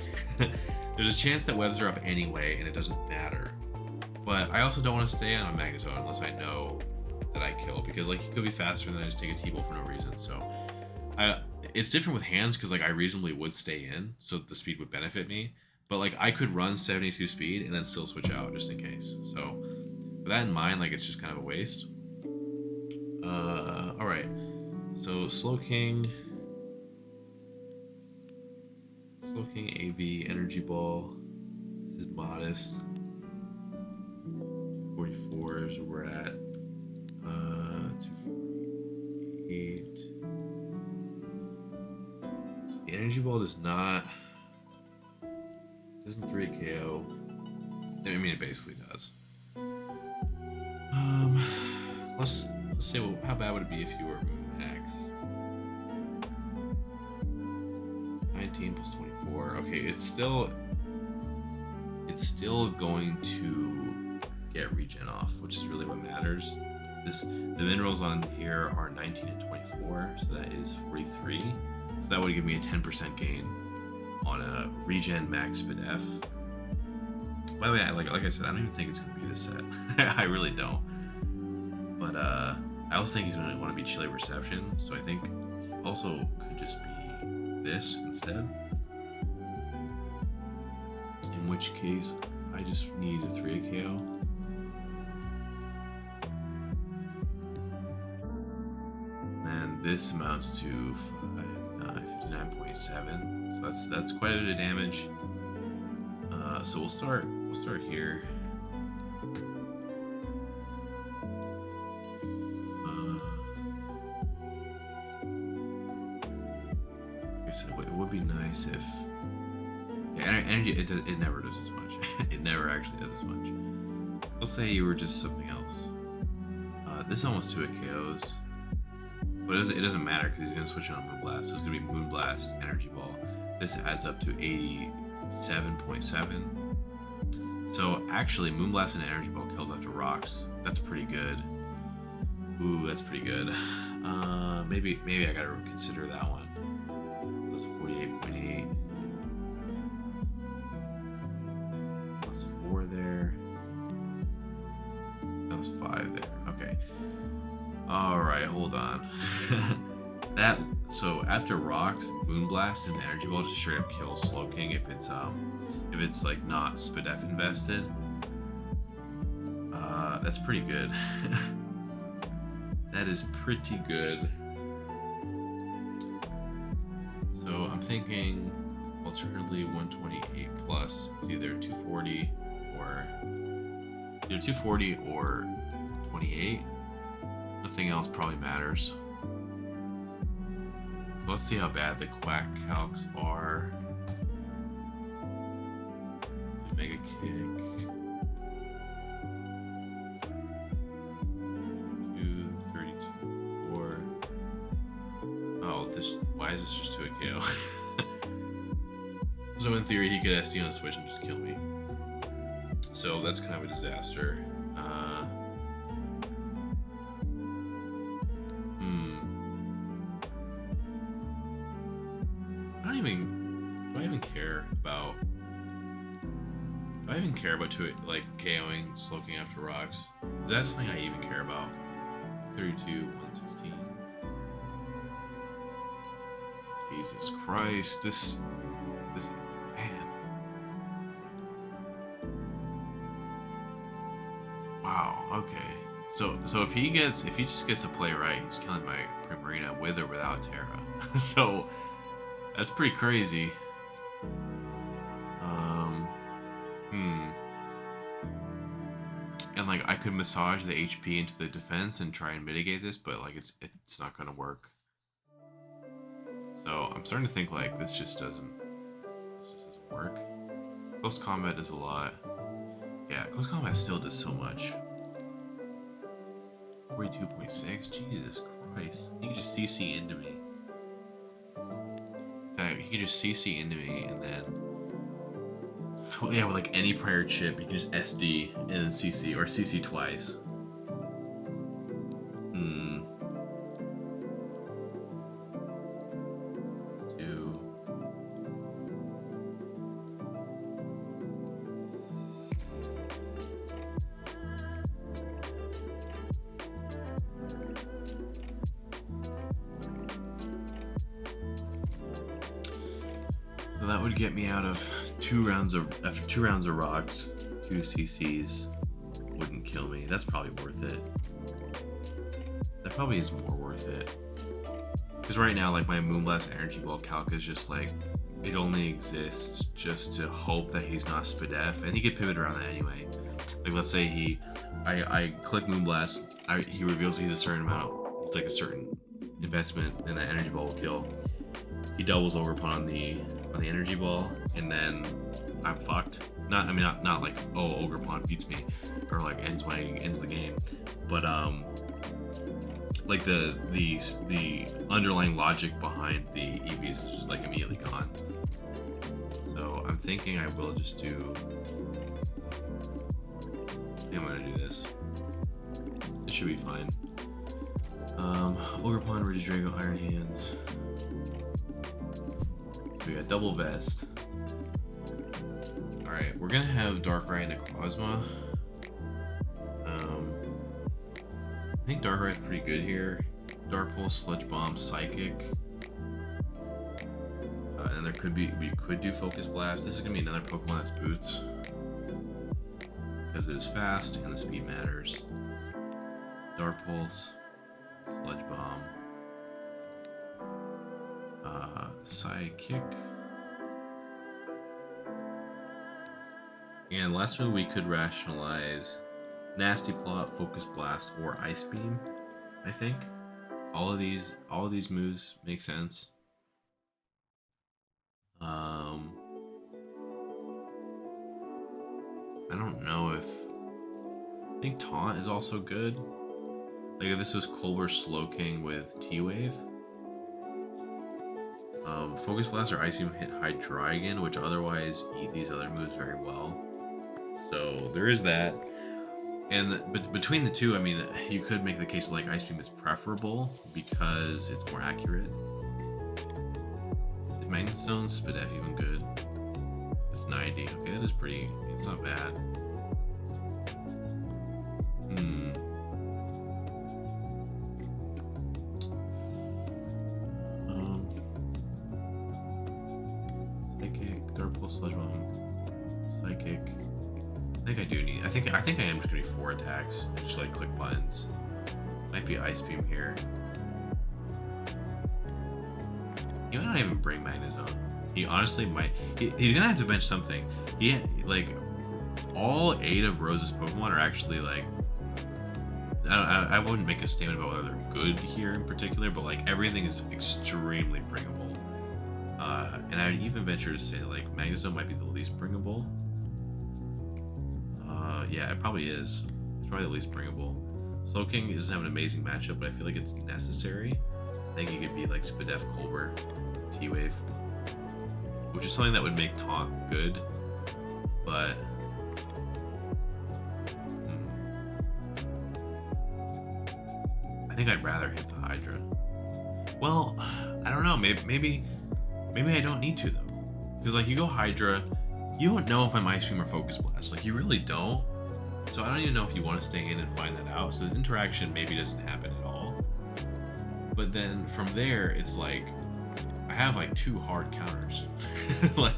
There's a chance that webs are up anyway, and it doesn't matter. But I also don't want to stay on a Magnezone unless I know that I kill, because like he could be faster than I just take a T-Ball for no reason. So it's different with hands because like I reasonably would stay in, so the speed would benefit me. But like I could run 72 speed and then still switch out just in case. So with that in mind, like it's just kind of a waste. All right. So Slowking, AV, Energy Ball. This is modest. 44 is where we're at. 248. So the Energy Ball doesn't 3 KO. I mean, it basically does. Let's say, well, how bad would it be if you were max? 19 plus 24. Okay, it's still going to get regen off, which is really what matters. The minerals on here are 19 and 24, so that is 43. So that would give me a 10% gain on a regen max spin F. By the way, like I said, I don't even think it's gonna be this set. I really don't. But I also think he's gonna want to be Chilly Reception, so I think also could just be this instead. In which case, I just need a 3 KO. And this amounts to 59.7. So that's quite a bit of damage. So we'll start here. So it would be nice if energy. It never does as much. It never actually does as much. Let's say you were just something else. This almost 2 KOs, but it doesn't matter because he's gonna switch it on Moonblast. So it's gonna be Moonblast, Energy Ball. This adds up to 87.7. So actually, Moonblast and Energy Ball kills after rocks. That's pretty good. Ooh, that's pretty good. Maybe I gotta consider that one. Plus 48.8. Plus 4 there. That was 5 there. Okay. All right, hold on. So after rocks, Moonblast and Energy Ball just straight up kills Slowking if it's like not Spadef invested. That's pretty good. That is pretty good. So I'm thinking alternatively 128 plus. It's either 240 or 28. Nothing else probably matters. So let's see how bad the Quack calcs are. Mega Kick. 232. Oh, why is this just 2 KO? So in theory, he could SD on a switch and just kill me. So that's kind of a disaster. Do I even care about? Do I even care about like KOing Slowking after rocks? Is that something I even care about? 32, 116. Jesus Christ, this man. Wow. Okay. So if he just gets to play right, he's killing my Primarina with or without Terra. So that's pretty crazy. And like I could massage the HP into the defense and try and mitigate this, but like it's not gonna work. So I'm starting to think like this just doesn't work. Close combat does a lot. Yeah, close combat still does so much. 42.6. Jesus Christ. He can just CC into me. He can just CC into me and then, well, yeah, with like any prior chip, you can just SD and then CC or CC twice. Let's do. So that would get me out of after 2 rounds of rocks, 2 CCs wouldn't kill me. That's probably worth it. That probably is more worth it. Because right now, like my Moonblast Energy Ball calc is just like, it only exists just to hope that he's not Spadef, and he could pivot around that anyway. Like let's say I click Moonblast, he reveals he's a certain amount, it's like a certain investment, and that Energy Ball will kill. He doubles over upon the Energy Ball, and then I'm fucked. Not like, oh, Ogre Pawn beats me, or like ends the game, but like the underlying logic behind the EVs is just like immediately gone. So I'm thinking I will just do. I think I'm gonna do this. It should be fine. Ogre Pawn, Regidrago, Iron Hands. We got double vest. Alright, we're gonna have Darkrai and Necrozma. I think Darkrai's pretty good here. Dark Pulse, Sludge Bomb, Psychic. And we could do Focus Blast. This is gonna be another Pokemon that's Boots. Because it is fast and the speed matters. Dark Pulse, Sludge Bomb. Psychic. And last move we could rationalize Nasty Plot, Focus Blast, or Ice Beam. I think all of these moves make sense. I don't know if I think Taunt is also good. Like if this was Culver Slowking with T-Wave. Focus Blast or Ice Beam hit Hydreigon, which otherwise eat these other moves very well. So there is that. And but between the two, I mean, you could make the case like Ice Beam is preferable because it's more accurate. Is Magnet Stone Spadef even good? It's 90. Okay, that is pretty. It's not bad. Psychic, Dark Pulse, Sludge Bomb, Psychic. I think I do need. I think I am just gonna be 4 attacks and just like click buttons. Might be Ice Beam here. He might not even bring Magnezone. He honestly might. He's gonna have to bench something. He like all 8 of Rose's Pokemon are actually like. I wouldn't make a statement about whether they're good here in particular, but like everything is extremely bringable. And I would even venture to say like Magnezone might be the least bringable. Yeah, it probably is. It's probably the least bringable. Slowking doesn't have an amazing matchup, but I feel like it's necessary. I think it could be like Spadef, Colbur, T-Wave, which is something that would make Taunt good, but I think I'd rather hit the Hydra. Well, I don't know. Maybe I don't need to though, because like you go Hydra, you don't know if I'm Ice Beam or Focus Blast. Like you really don't. So I don't even know if you want to stay in and find that out. So the interaction maybe doesn't happen at all. But then from there, it's like I have like 2 hard counters. like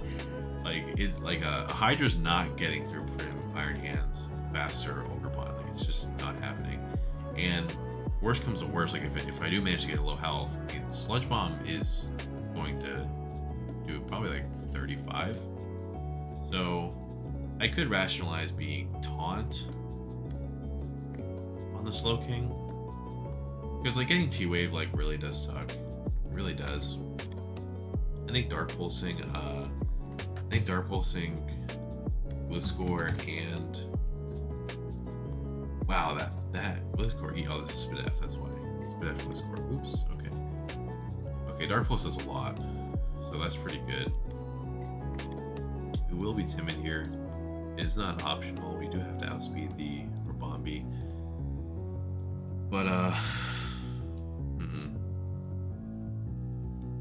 a Hydra's not getting through Prim, Iron Hands, Faster, Ogerpon. Like it's just not happening. And worst comes to worst, like if I do manage to get a low health, I mean Sludge Bomb is going to do probably like 35. So I could rationalize being Taunt on the Slowking, because like getting T-Wave like really does suck. It really does. I think Dark Pulsing Gliscor and wow, that Gliscor. Oh, this is Spadef. That's why Spadef Gliscor. Oops. Okay, Dark Pulse does a lot, so that's pretty good. We will be timid here. It is not optional. We do have to outspeed the Rabombi. But,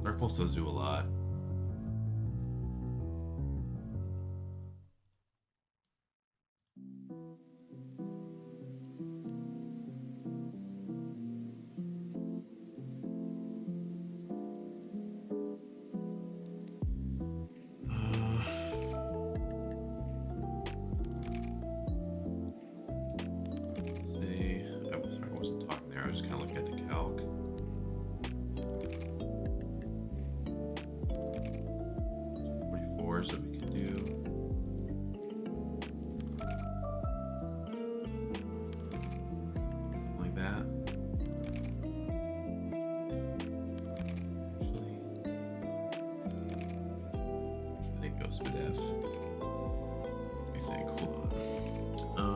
Dark Pulse does do a lot. I was kind of looking at the calc. So we can do something like that. Actually, I think go Spadef. What do you think? Hold on.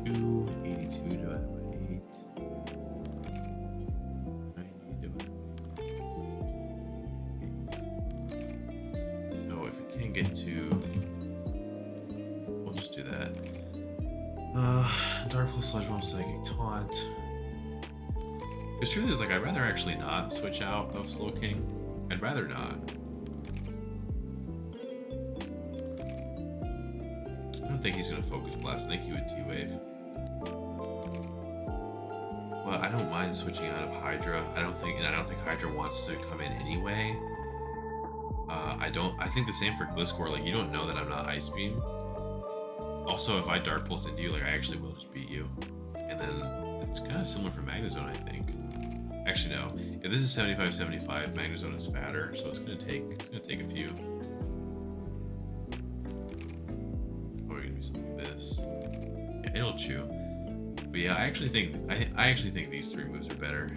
282 divided by 8. 90 divided by 8. So if we can't get to, we'll just do that. Dark Pulse, Sludge Bomb, Psychic, Taunt. Because truth is, like, I'd rather actually not switch out of Slowking. I'd rather not. I don't think he's gonna Focus Blast. I think he would T-Wave. But I don't mind switching out of Hydra. I don't think Hydra wants to come in anyway. I think the same for Gliscor. Like, you don't know that I'm not Ice Beam. Also, if I Dark Pulse into you, like, I actually will just beat you. And then it's kind of similar for Magnezone, I think. Actually, no. If this is 75-75, Magnezone is fatter, so it's gonna take a few. do something like this. Yeah, it'll chew. But yeah, I actually think these three moves are better.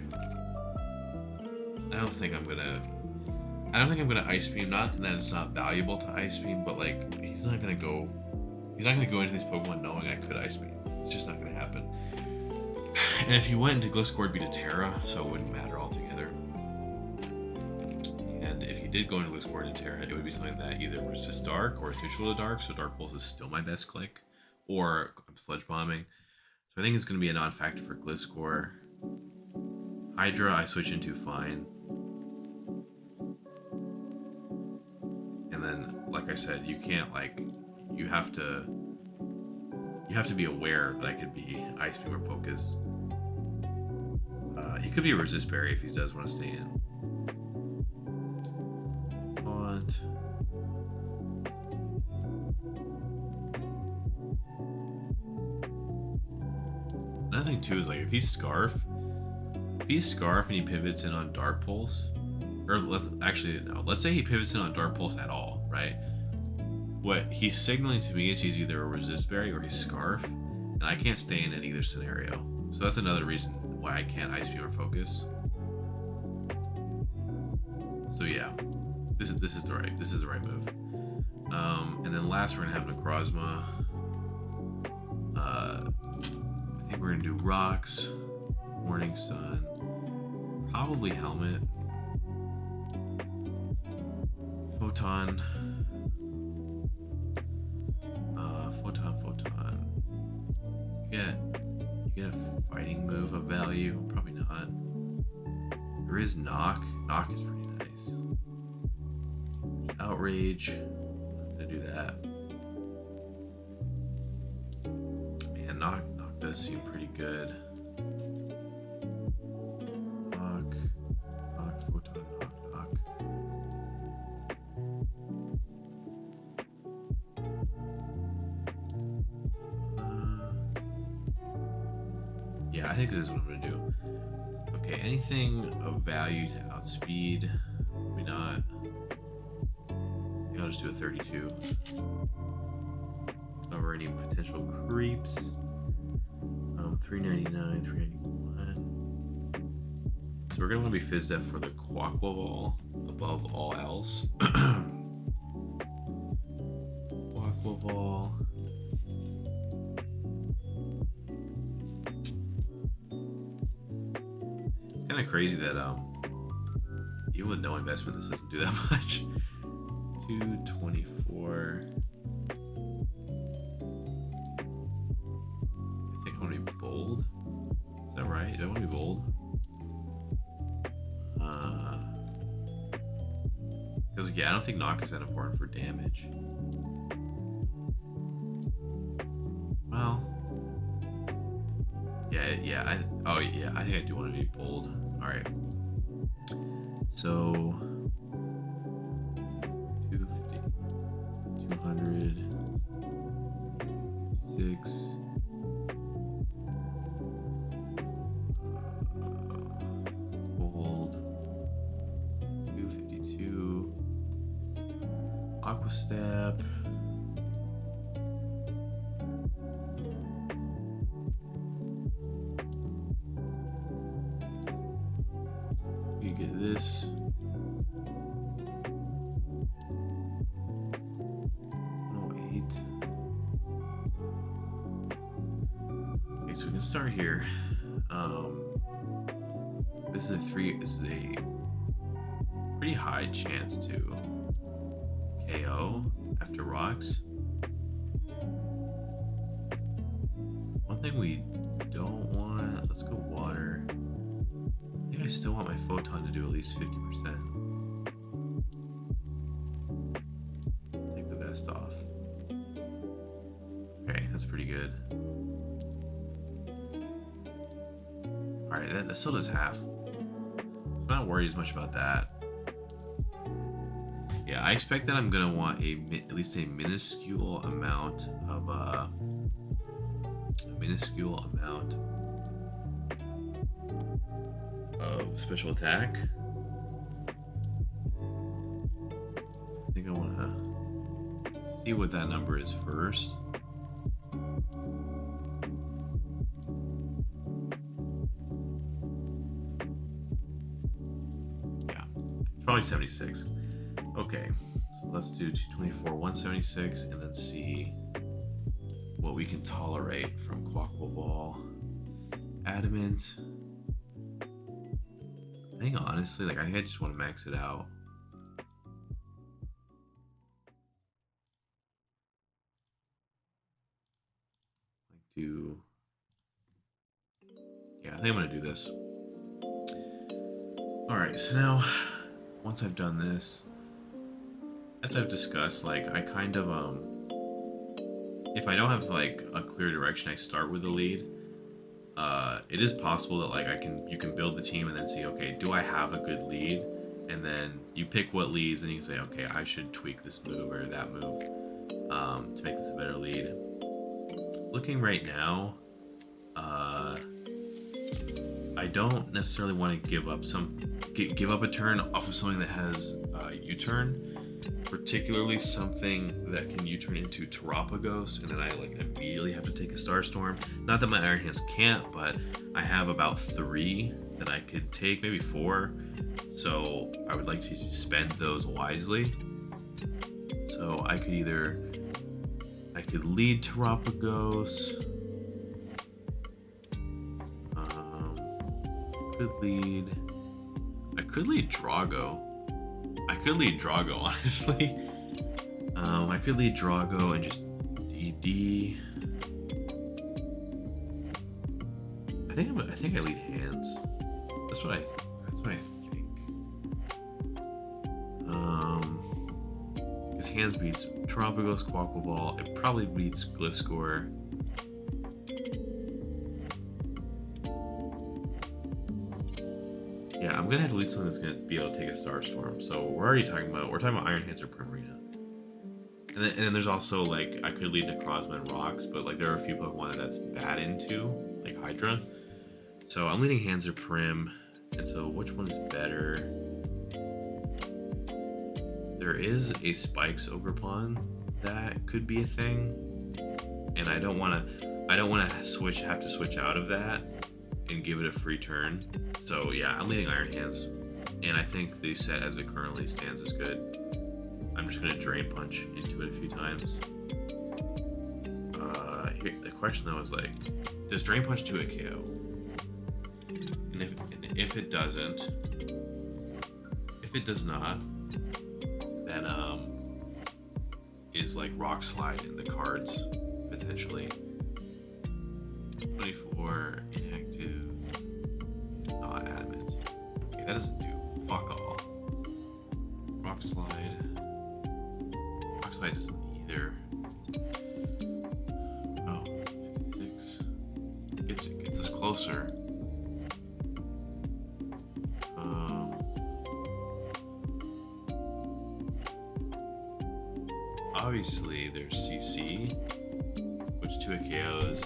I don't think I'm gonna Ice Beam. Not that it's not valuable to Ice Beam, but like he's not gonna go into these Pokemon knowing I could Ice Beam. It's just not gonna happen. And if you went into Gliscor, it'd be to Terra, so it wouldn't matter altogether. And if you did go into Gliscor and Terra, it would be something that either resists Dark or is neutral to Dark, so Dark Pulse is still my best click, or I'm Sludge Bombing. So I think it's going to be a non-factor for Gliscor. Hydra, I switch into fine. And then, like I said, you can't you have to be aware that I could be Ice Beam or Focus. He could be a Resist Berry if he does want to stay in. But another thing too is like if he's Scarf and he pivots in on Dark Pulse, or let's say he pivots in on Dark Pulse at all, right? What he's signaling to me is he's either a Resist Berry or he's Scarf, and I can't stay in either scenario. So that's another reason why I can't Ice Beam or Focus. So yeah, this is the right move. And then last we're gonna have Necrozma. I think we're gonna do Rocks, Morning Sun, probably Helmet, Photon. You get a fighting move of value? Probably not. There is Knock. Knock is pretty nice. Outrage. I'm gonna do that. Man, Knock does seem pretty good. Knock, Photon, Knock. Yeah, I think this is what I'm gonna do. Okay, anything of value to outspeed? Maybe not. Maybe I'll just do a 32. Cover any potential creeps. 399, 391. So we're gonna want to be Fizz Def for the Quaquaval above all else. Quaquaval. Kind of crazy that even with no investment this doesn't do that much. 224. I think I want to be bold. Is that right? Do I want to be bold? Because yeah, I don't think Knock is that important for damage. Well, yeah. I think I do want to be bold. All right. So 250, 200, 6. Bold. 252. Aqua Stab. You get this. No 8. Okay, so we can start here. This is a pretty high chance to KO after Rocks. One thing we don't want, let's go Water. I think I still want my Photon to do at least 50%. Take the vest off. Okay, that's pretty good. Alright, that still does half. I'm not worried as much about that. Yeah, I expect that I'm gonna want at least a minuscule amount of special attack. I think I want to see what that number is first. probably 76. Okay, so let's do 224, 176, and then see what we can tolerate from Quackleval. Adamant. I think honestly, like I think I just want to max it out. Yeah, I think I'm gonna do this. Alright, so now once I've done this, as I've discussed, like I kind of if I don't have like a clear direction, I start with the lead. It is possible that like you can build the team and then see, okay, do I have a good lead? And then you pick what leads and you can say, okay, I should tweak this move or that move to make this a better lead. Looking right now, I don't necessarily want to give up a turn off of something that has U-turn, particularly something that can U-turn into Terapagos, and then I like immediately have to take a Starstorm. Not that my Iron Hands can't, but I have about 3 that I could take, maybe 4. So I would like to spend those wisely. So I could lead Terapagos. I could lead Drago. Honestly. I could lead Drago and just DD. I think I lead Hands. That's what I think. Because Hands beats Terapagos, Quackleval. It probably beats Gliscor. Yeah, I'm gonna have to lead something that's gonna be able to take a Starstorm. So we're talking about Iron Hands or Primarina. And then there's also like I could lead Necrozma and Rocks, but like there are a few Pokemon that's bad into, like Hydra. So I'm leading Hands or Prim, and so which one is better? There is a Spikes Ogerpon that could be a thing, and I don't want to have to switch out of that and give it a free turn. So yeah, I'm leading Iron Hands, and I think the set as it currently stands is good. I'm just gonna Drain Punch into it a few times. The question though is like, does Drain Punch do a KO? And if it doesn't, if it does not, then is like Rock Slide in the cards potentially. 24 inactive, not adamant. Okay, that doesn't do fuck all. Rock Slide. Rock Slide doesn't either. Oh, 56. Gets us closer. Obviously, there's CC, which 2 KOs,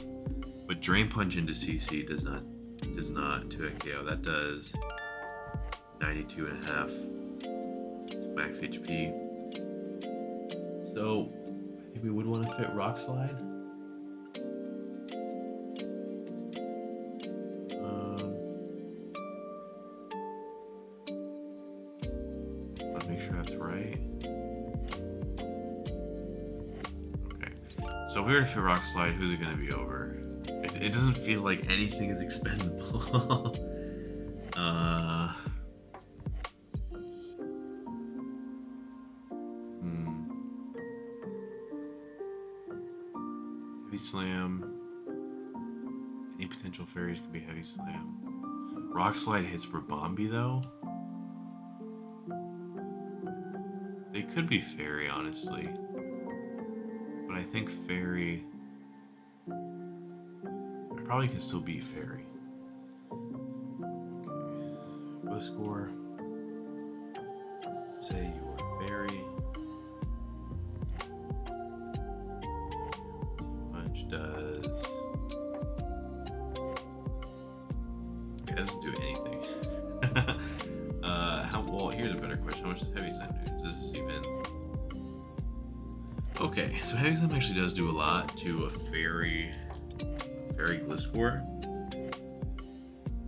but Drain Punch into CC does not 2 KO. That does 92.5 max HP. So I think we would want to fit Rock Slide. I'll make sure that's right. So if we were to fit Rock Slide, who's it going to be over? It doesn't feel like anything is expendable. Heavy Slam. Any potential fairies could be Heavy Slam. Rock Slide hits for Bombi though. They could be Fairy, honestly. But I think Fairy... I probably can still beat Fairy. Okay. Gliscor. Let's say you are Fairy. Punch does... Okay, that doesn't do anything. Well, here's a better question. How much does Heavy Slam do? Does this even... Okay, so Heavy Slam actually does do a lot to a Fairy Gliscor.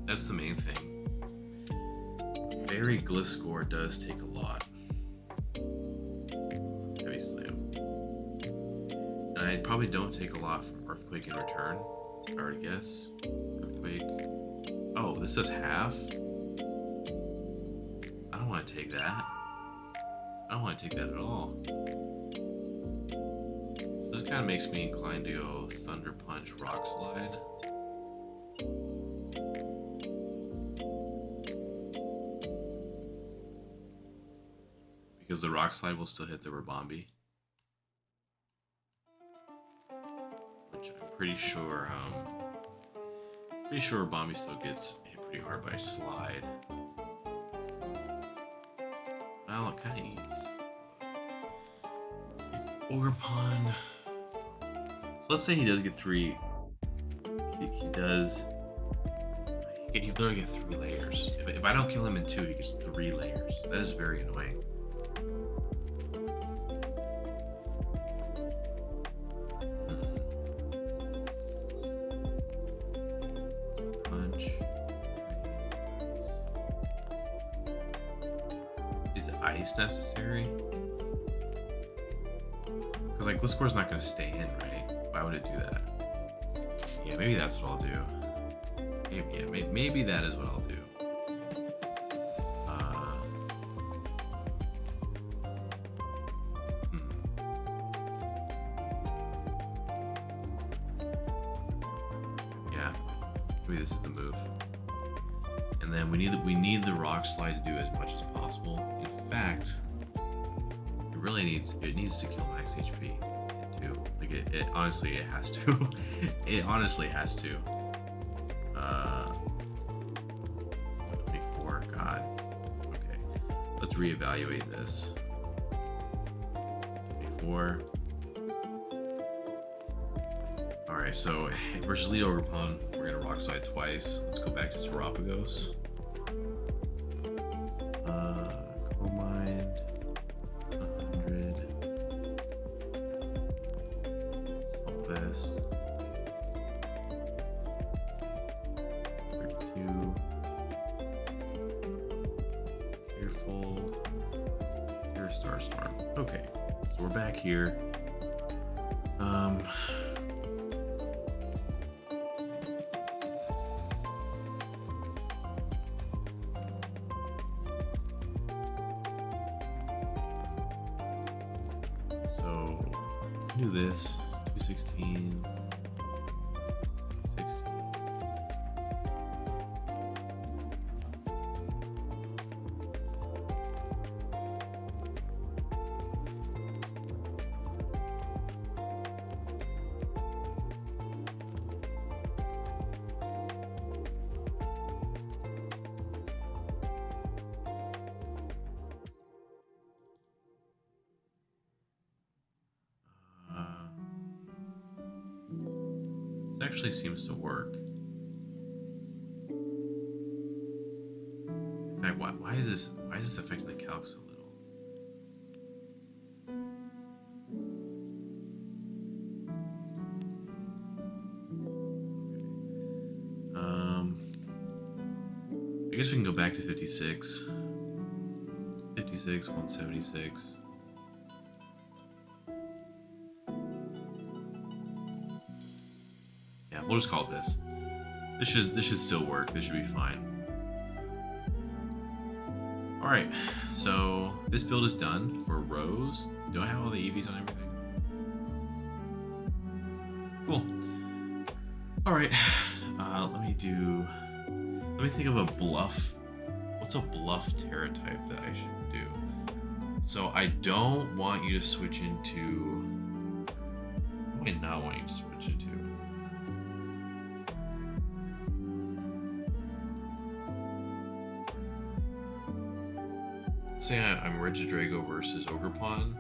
That's the main thing. Fairy Gliscor does take a lot. Heavy Slam. And I probably don't take a lot from Earthquake in return. If I were to guess. Earthquake. Oh, this does half? I don't want to take that. I don't want to take that at all. So this kind of makes me inclined to go Thunder Punch, Rock Slide. Because the Rock Slide will still hit the Rabombi. Which I'm pretty sure Rabombi still gets hit pretty hard by Slide. Well, it kind of eats. Ogerpon. So let's say he does get 3. He does. He literally get 3 layers. If I don't kill him in 2, he gets 3 layers. That is very annoying. Punch. Is ice necessary? Because like Gliscor's not going to stay in, right? Why would it do that? Yeah, maybe that's what I'll do. Maybe that is what I'll do. Yeah, maybe this is the move. And then we need the Rock Slide to do as much as possible. In fact, it needs to kill max HP too. Like it honestly it has to. It honestly has to. 124. God. Okay. Let's reevaluate this. 24. All right. So versus Lead Ogerpon, we're gonna Rock Slide twice. Let's go back to Terapagos. Calm Mind. 100. Salt Vest. 32. Careful. Here, Star Storm. Okay, so we're back here. So do this. 216. 16. This actually seems to work. In fact, why is this affecting the calc so little? I guess we can go back to 56. 56, 176. Yeah, we'll just call it this. This should still work. This should be fine. All right, so this build is done for Rose. Do I have all the EVs on everything? Cool. All right, let me think of a bluff. What's a bluff Terra type that I should do? So I don't want you to switch into. What do I not want you to switch into? Let's say I'm Regidrago versus Ogerpon.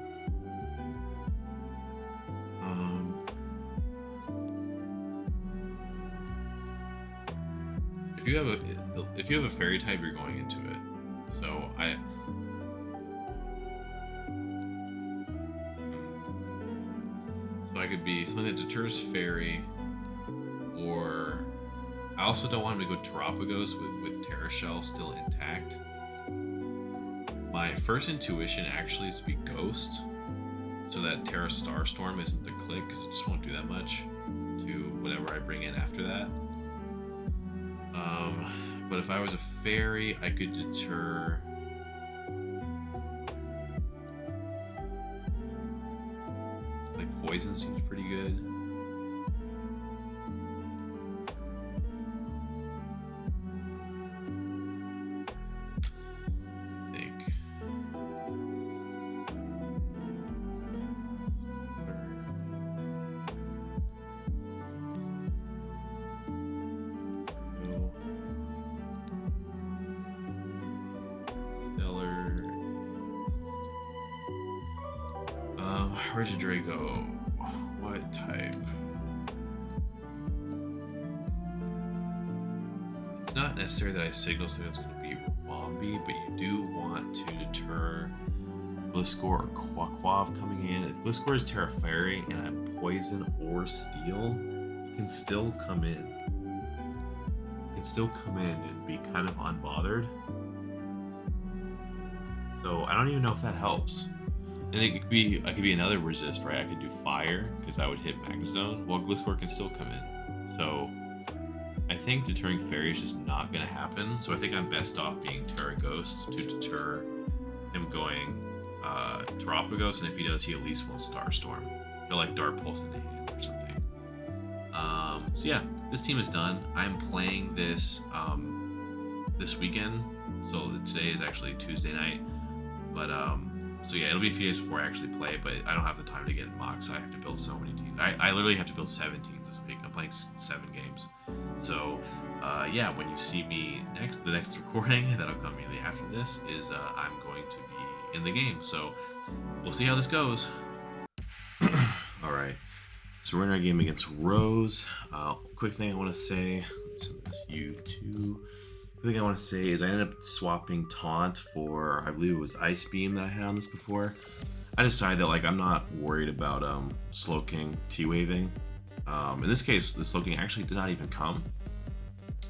If you have a fairy type, you're going into it. So I could be something that deters fairy, or I also don't want him to go Terapagos with Terra Shell still intact. My first intuition actually is to be Ghost, so that Terra Starstorm isn't the click, because it just won't do that much to whatever I bring in after that. But if I was a fairy, I could deter. Like poison seems pretty good. I think. Where did Dre go? What type? It's not necessary that I signal so it's going to be Bombi, but you do want to deter Gliscor or Quaquav coming in. If Gliscor is Terra Fairy and I'm Poison or Steel, you can still come in. You can still come in and be kind of unbothered. So I don't even know if that helps. I think I could be another resist, right? I could do fire because I would hit Magnezone, while Gliscor can still come in. So I think deterring Fairy is just not going to happen. So I think I'm best off being Terra Ghost to deter him going Terapagos, and if he does, he at least won't Starstorm. He'll like Dart Pulse into hand or something. So yeah, this team is done. I'm playing this this weekend. So today is actually Tuesday night, but so yeah, it'll be a few days before I actually play, but I don't have the time to get in mocks. I have to build so many teams. I literally have to build 7 teams this week. I'm playing 7 games. So yeah, when you see me the next recording that'll come immediately after this is I'm going to be in the game. So we'll see how this goes. All right, so we're in our game against Rose. Quick thing I want to say, send this U2. The thing I want to say is I ended up swapping Taunt for, I believe it was Ice Beam that I had on this before. I decided that like I'm not worried about Slowking T-Waving. In this case, the Slowking actually did not even come.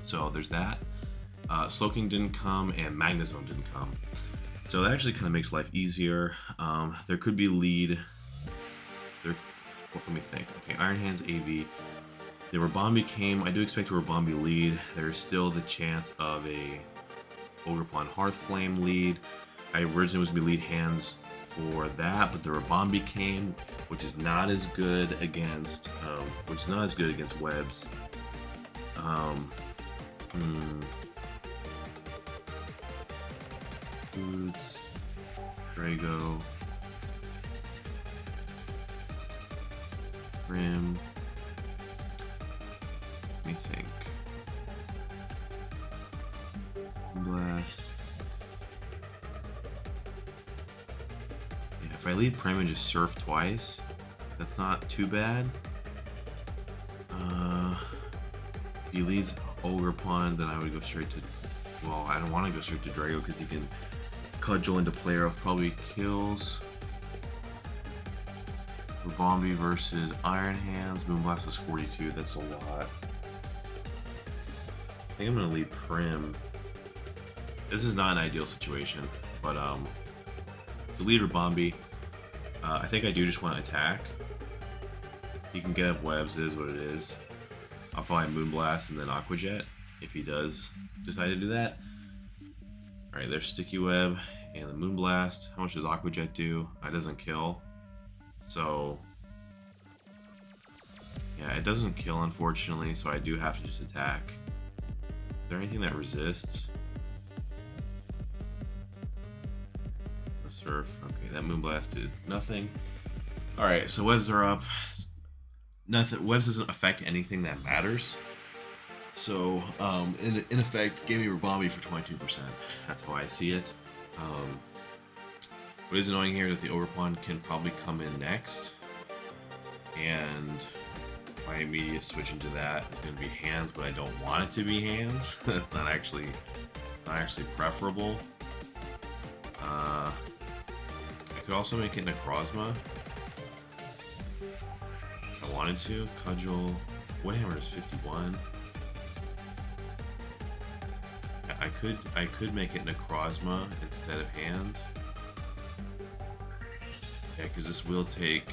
So there's that. Slowking didn't come and Magnezone didn't come. So that actually kind of makes life easier. There could be lead. Let me think. Okay, Iron Hands AV. The Rabombi came. I do expect a Rabombi lead. There's still the chance of a Ogerpon Hearthflame lead. I originally was going to be lead hands for that, but the Rabombi came, which is not as good against webs. Foods, Drago, Rim. Let me think. Blast. Yeah, if I lead Prim and just surf twice, that's not too bad. If he leads Ogerpon, then I would go straight to. Well, I don't want to go straight to Drago because he can cudgel into player of probably kills. Rabombi versus Iron Hands. Moonblast was 42. That's a lot. I think I'm gonna lead Prim. This is not an ideal situation, but to lead Rabombi, I think I do just want to attack. He can get up webs, it is what it is. I'll probably Moonblast and then Aqua Jet if he does decide to do that. Alright, there's Sticky Web and the Moonblast. How much does Aqua Jet do? It doesn't kill. So yeah, it doesn't kill unfortunately, so I do have to just attack. Is there anything that resists? The Surf. Okay, that Moonblast did nothing. Alright, so webs are up. Nothing. Webs doesn't affect anything that matters. So, in effect, gave me Rabombi for 22%. That's how I see it. What is annoying here is that the Ogerpon can probably come in next. And my immediate switch into that is going to be hands, but I don't want it to be hands. It's not actually preferable. I could also make it Necrozma. If I wanted to. Cudgel. Woodhammer is 51. I could make it Necrozma instead of hands. Yeah, because this will take.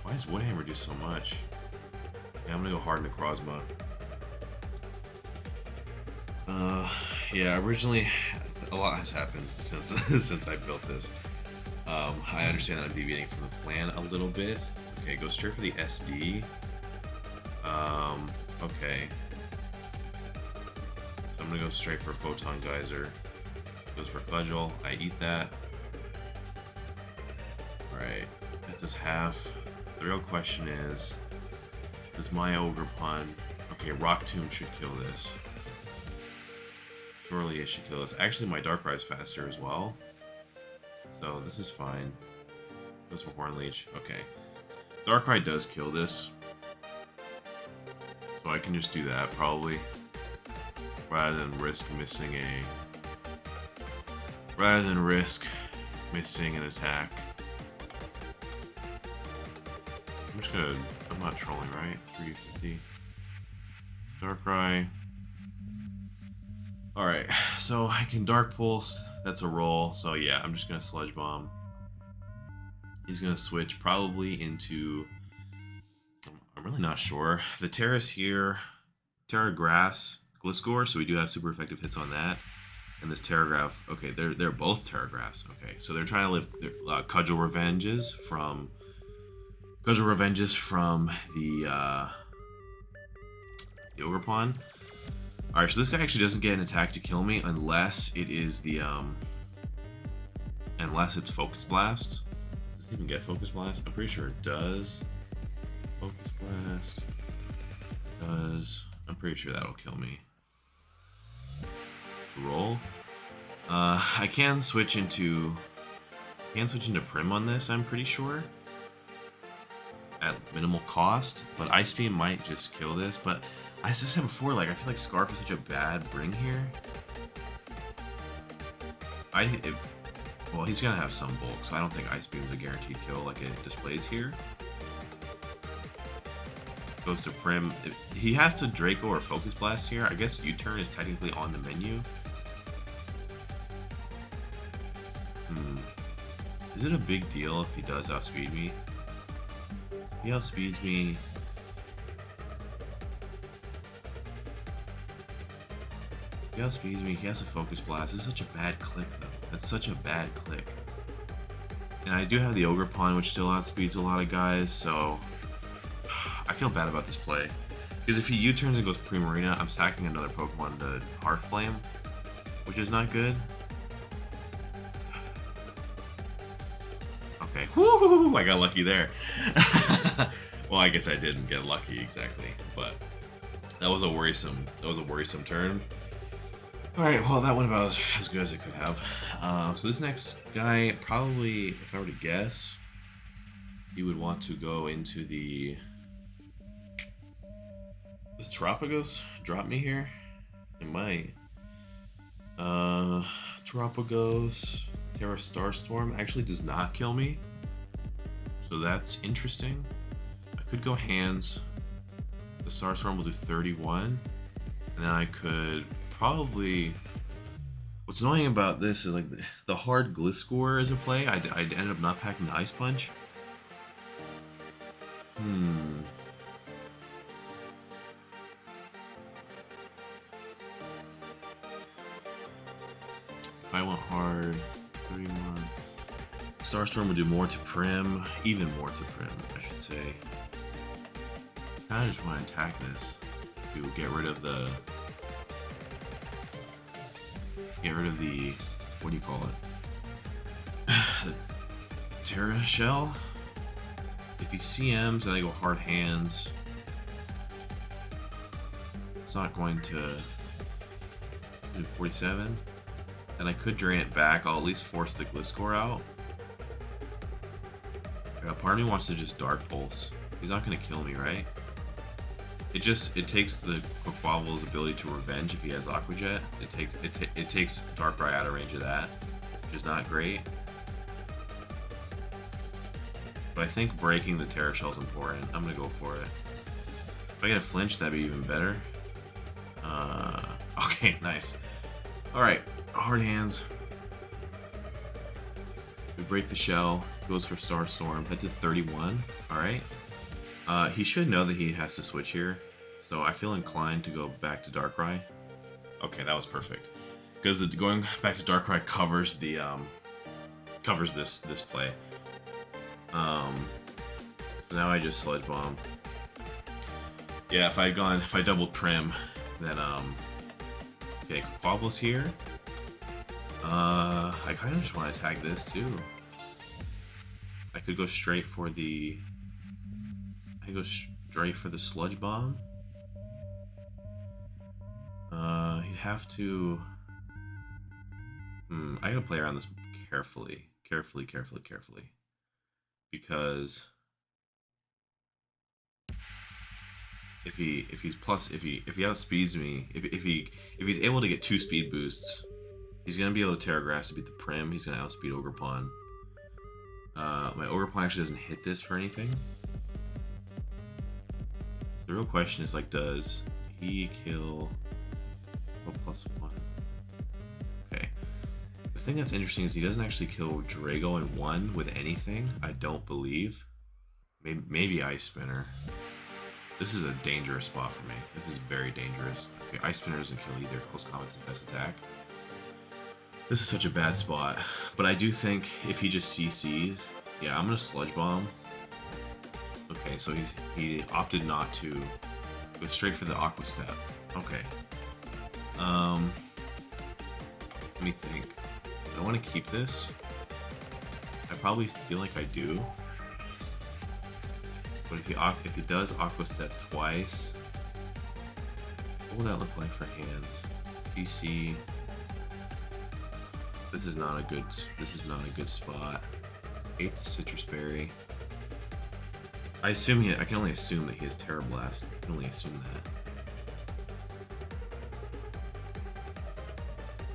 Why does Woodhammer do so much? Yeah, I'm gonna go hard Necrozma. Yeah, originally a lot has happened since since I built this. I understand that I'm deviating from the plan a little bit. Okay, go straight for the SD. Okay. So I'm gonna go straight for Photon Geyser. Goes for Cudgel. I eat that. Alright, that does half. The real question is, does my Ogre Pun... Okay, Rock Tomb should kill this. Surely it should kill this. Actually, my Darkrai is faster as well. So this is fine. Goes for Horn Leech. Okay. Darkrai does kill this. So I can just do that, probably. Rather than risk missing an attack. I'm just gonna... I'm not trolling, right? 350. Darkrai. Alright, so I can Dark Pulse. That's a roll. So yeah, I'm just gonna Sludge Bomb. He's gonna switch probably into... I'm really not sure. The Terrace here, Terra Grass, Gliscor, so we do have super effective hits on that. And this Terragraph, okay, they're both Terra Grass. Okay, so they're trying to live their Cudgel Revenges from the Ogerpon. Alright, so this guy actually doesn't get an attack to kill me unless it is the unless it's Focus Blast. Does it even get Focus Blast? I'm pretty sure it does. Focus Blast does. I'm pretty sure that'll kill me. Roll. I can switch into Prim on this, I'm pretty sure. At minimal cost, but Ice Beam might just kill this. But as I said before, like I feel like Scarf is such a bad bring here. Well, he's gonna have some bulk, so I don't think Ice Beam is a guaranteed kill like it displays here. Goes to Prim. If he has to Draco or Focus Blast here. I guess U-Turn is technically on the menu. Is it a big deal if he does outspeed me? He outspeeds me. He outspeeds me. He has a Focus Blast. This is such a bad click, though. That's such a bad click. And I do have the Ogerpon, which still outspeeds a lot of guys, so I feel bad about this play. Because if he U-turns and goes Primarina, I'm stacking another Pokemon to Hearth Flame, which is not good. Okay, whoo! I got lucky there. Well, I guess I didn't get lucky exactly, but that was a worrisome turn. All right, well that went about as good as it could have. So this next guy, probably, if I were to guess, he would want to go into the... Does Terapagos drop me here? It might. Terapagos, Terra Starstorm actually does not kill me. So that's interesting. I could go hands. The Starstorm will do 31. And then I could probably... What's annoying about this is like the hard Gliscor is a play. I ended up not packing the Ice Punch. If I went hard, 31. Starstorm would do more to Prim, even more to Prim, I should say. I kinda just want to attack this to get rid of the... what do you call it? The Terra Shell? If he CMs and I go hard hands, it's not going to do 47. Then I could drain it back. I'll at least force the Gliscor out. Part of me wants to just Dark Pulse. He's not going to kill me, right? It takes the Quaquaval's ability to revenge if he has Aqua Jet. It takes Darkrai out of range of that, which is not great. But I think breaking the Terra Shell is important. I'm gonna go for it. If I get a flinch, that'd be even better. Okay, nice. Alright, hard hands. We break the shell, goes for Star Storm, that did 31. Alright. He should know that he has to switch here, so I feel inclined to go back to Darkrai. Okay, that was perfect. Because going back to Darkrai covers the covers this play. So now I just Sludge Bomb. Yeah, if I doubled Prim, then okay, Quabble's here. I kind of just want to attack this too. I could go straight for the. I go straight for the Sludge Bomb. He'd have to. I gotta play around this carefully, because if he outspeeds me, if he's able to get 2 speed boosts, he's gonna be able to Terra Grass to beat the Prim. He's gonna outspeed Ogerpon. My Ogerpon actually doesn't hit this for anything. The real question is, like, does he kill? Oh, +1. Okay. The thing that's interesting is he doesn't actually kill Drago in 1 with anything. I don't believe. Maybe Ice Spinner. This is a dangerous spot for me. This is very dangerous. Okay, Ice Spinner doesn't kill either. Close Combat's the best attack. This is such a bad spot. But I do think if he just CCs, yeah, I'm gonna Sludge Bomb. Okay, so he opted not to go straight for the Aqua Step. Okay. Let me think. I want to keep this. I probably feel like I do. But if he does Aqua Step twice, what will that look like for hands? CC. This is not a good spot. 8 the Citrus Berry. I can only assume that he has Terra Blast. I can only assume that.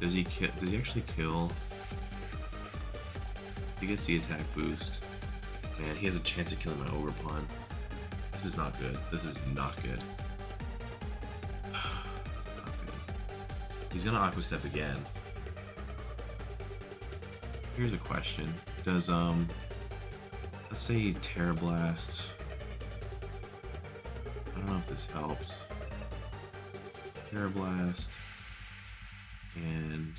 Does he actually kill? He gets the attack boost. Man, he has a chance of killing my Ogerpon. This is not good. This is not good. He's gonna Aqua Step again. Here's a question. Does let's say he Terra Blasts. I don't know if this helps. Terra Blast. And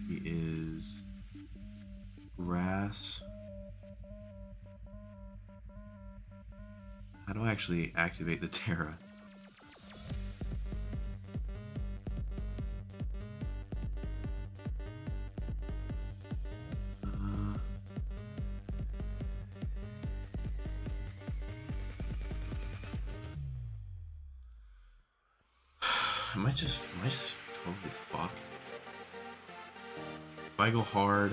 he is Grass. How do I actually activate the Terra? Am I just totally fucked? If I go hard,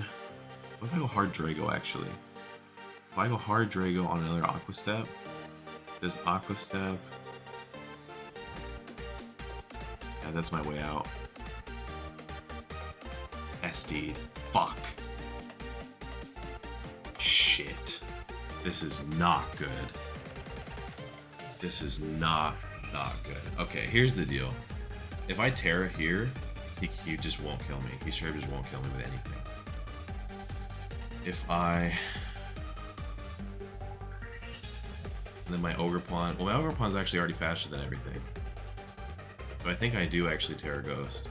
what if I go hard Drago actually? If I go hard Drago on another Aqua Step, does Aqua Step? Yeah, that's my way out. SD. Fuck. Shit. This is not good. This is not good. Okay, here's the deal. If I Terra here, he just won't kill me. He straight up just won't kill me with anything. If I... And then my Ogerpon... Well, my Ogerpon's actually already faster than everything. So I think I do actually Terra Ghost.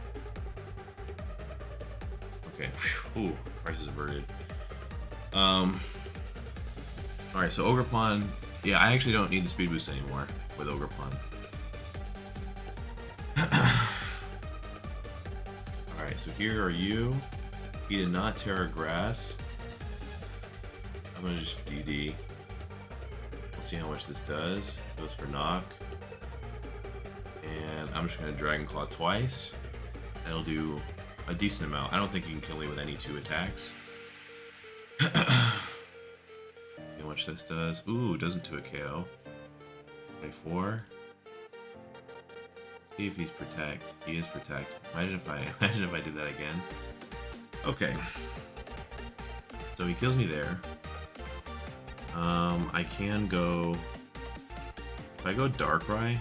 Okay. Ooh, crisis averted. Alright, so Ogerpon... Yeah, I actually don't need the speed boost anymore with Ogerpon. Alright, so here are you. He did not Terra Grass. I'm gonna just DD. Let's see how much this does. Goes for knock. And I'm just gonna Dragon Claw twice. That'll do a decent amount. I don't think he can kill me with any 2 attacks. See how much this does. Ooh, doesn't do a KO. 24. See if he's Protect. He is Protect. Imagine if I did that again. Okay. So he kills me there. I can go... If I go Darkrai...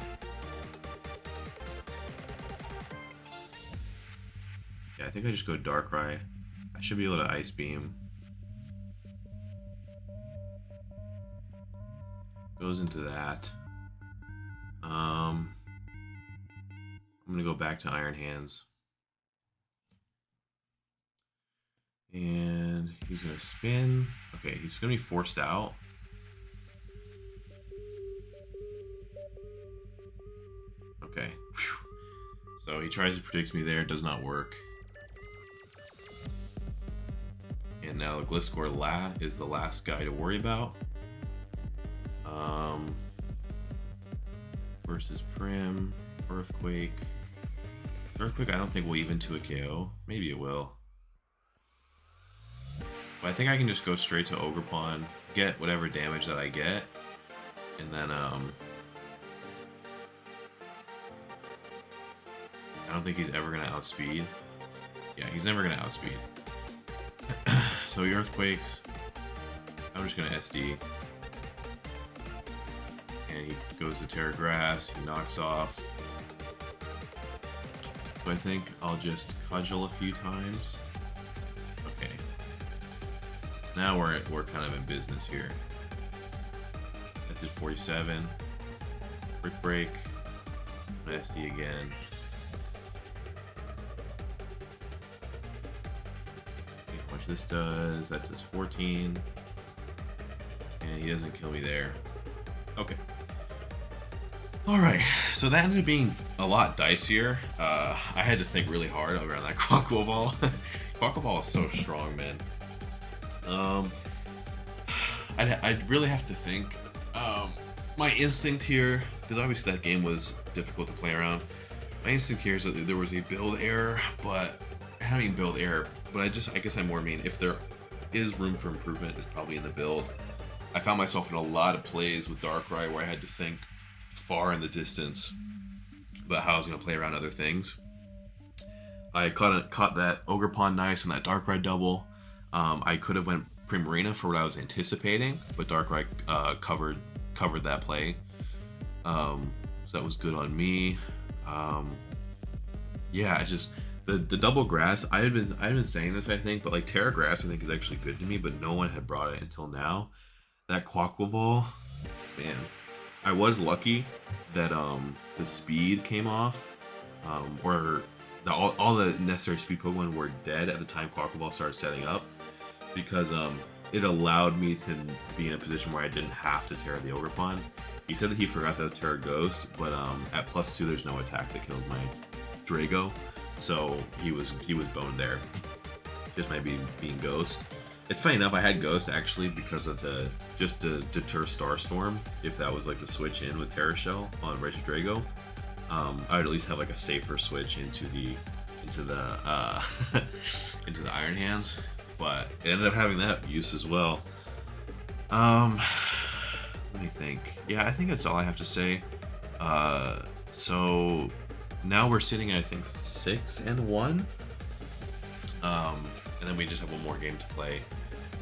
I think I just go Darkrai. I should be able to Ice Beam. Goes into that. I'm gonna go back to Iron Hands. And he's gonna spin. Okay, he's gonna be forced out. Okay. Whew. So he tries to predict me there, does not work. And now Gliscor is the last guy to worry about. Versus Prim, Earthquake. Earthquake I don't think will even to a KO. Maybe it will. But I think I can just go straight to Ogerpon, get whatever damage that I get, and then I don't think he's ever gonna outspeed. Yeah, he's never gonna outspeed. So he Earthquakes. I'm just gonna SD. And he goes to Terra Grass, he knocks off. So I think I'll just cudgel a few times. Okay. Now we're kind of in business here. That did 47. Brick Break. SD again. See how much this does. That does 14. And he doesn't kill me there. Okay. Alright, so that ended up being a lot dicier. I had to think really hard around that Quaquaval. Quaquaval is so strong, man. I'd really have to think. My instinct here, because obviously that game was difficult to play around. My instinct here is that there was a build error, but I mean build error, but I guess I more mean if there is room for improvement, it's probably in the build. I found myself in a lot of plays with Darkrai where I had to think far in the distance about how I was going to play around other things. I caught that Ogerpon nice and that Darkrai double. I could have went Primarina for what I was anticipating, but Darkrai covered that play. So that was good on me. Yeah, I just the double grass. I had been saying this, I think, but like Terra Grass I think is actually good to me, but no one had brought it until now. That Quaquaval, man, I was lucky that the speed came off, or all the necessary speed Pokemon were dead at the time Quaquaval started setting up, because it allowed me to be in a position where I didn't have to Terra the Ogerpon. He said that he forgot that it was Terra Ghost, but at +2 there's no attack that kills my Drago, so he was boned there, just by being Ghost. It's funny enough, I had Ghost actually because of just to deter Starstorm. If that was like the switch in with Terra Shell on Regidrago, I would at least have like a safer switch into the into the Iron Hands. But it ended up having that use as well. Let me think. Yeah, I think that's all I have to say. So now we're sitting at I think 6-1. And then we just have one more game to play.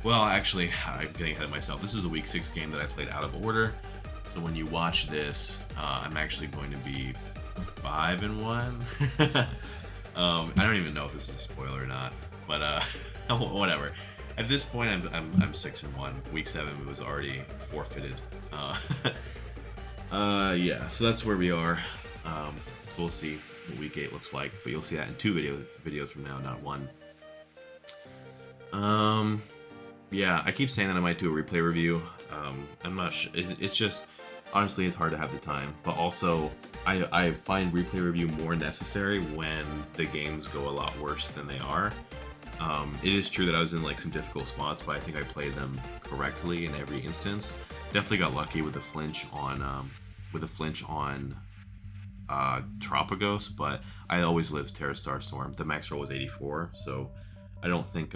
Well, actually, I'm getting ahead of myself. This is a Week 6 game that I played out of order. So when you watch this, I'm actually going to be 5-1. I don't even know if this is a spoiler or not, but whatever. At this point, I'm 6-1. Week 7 was already forfeited. Yeah, so that's where we are. So we'll see what Week 8 looks like, but you'll see that in 2 videos from now, not 1. Yeah, I keep saying that I might do a replay review. I'm not sure. It's just, honestly, it's hard to have the time. But also, I find replay review more necessary when the games go a lot worse than they are. It is true that I was in like some difficult spots, but I think I played them correctly in every instance. Definitely got lucky with the flinch on Tropicos, but I always lived Terra Starstorm. The max roll was 84, so I don't think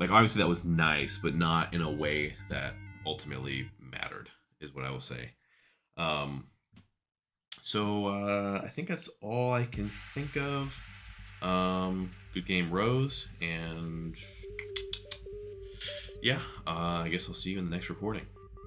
like obviously that was nice, but not in a way that ultimately mattered, is what I will say. So I think that's all I can think of. Good game, Rose, and yeah, I guess I'll see you in the next recording.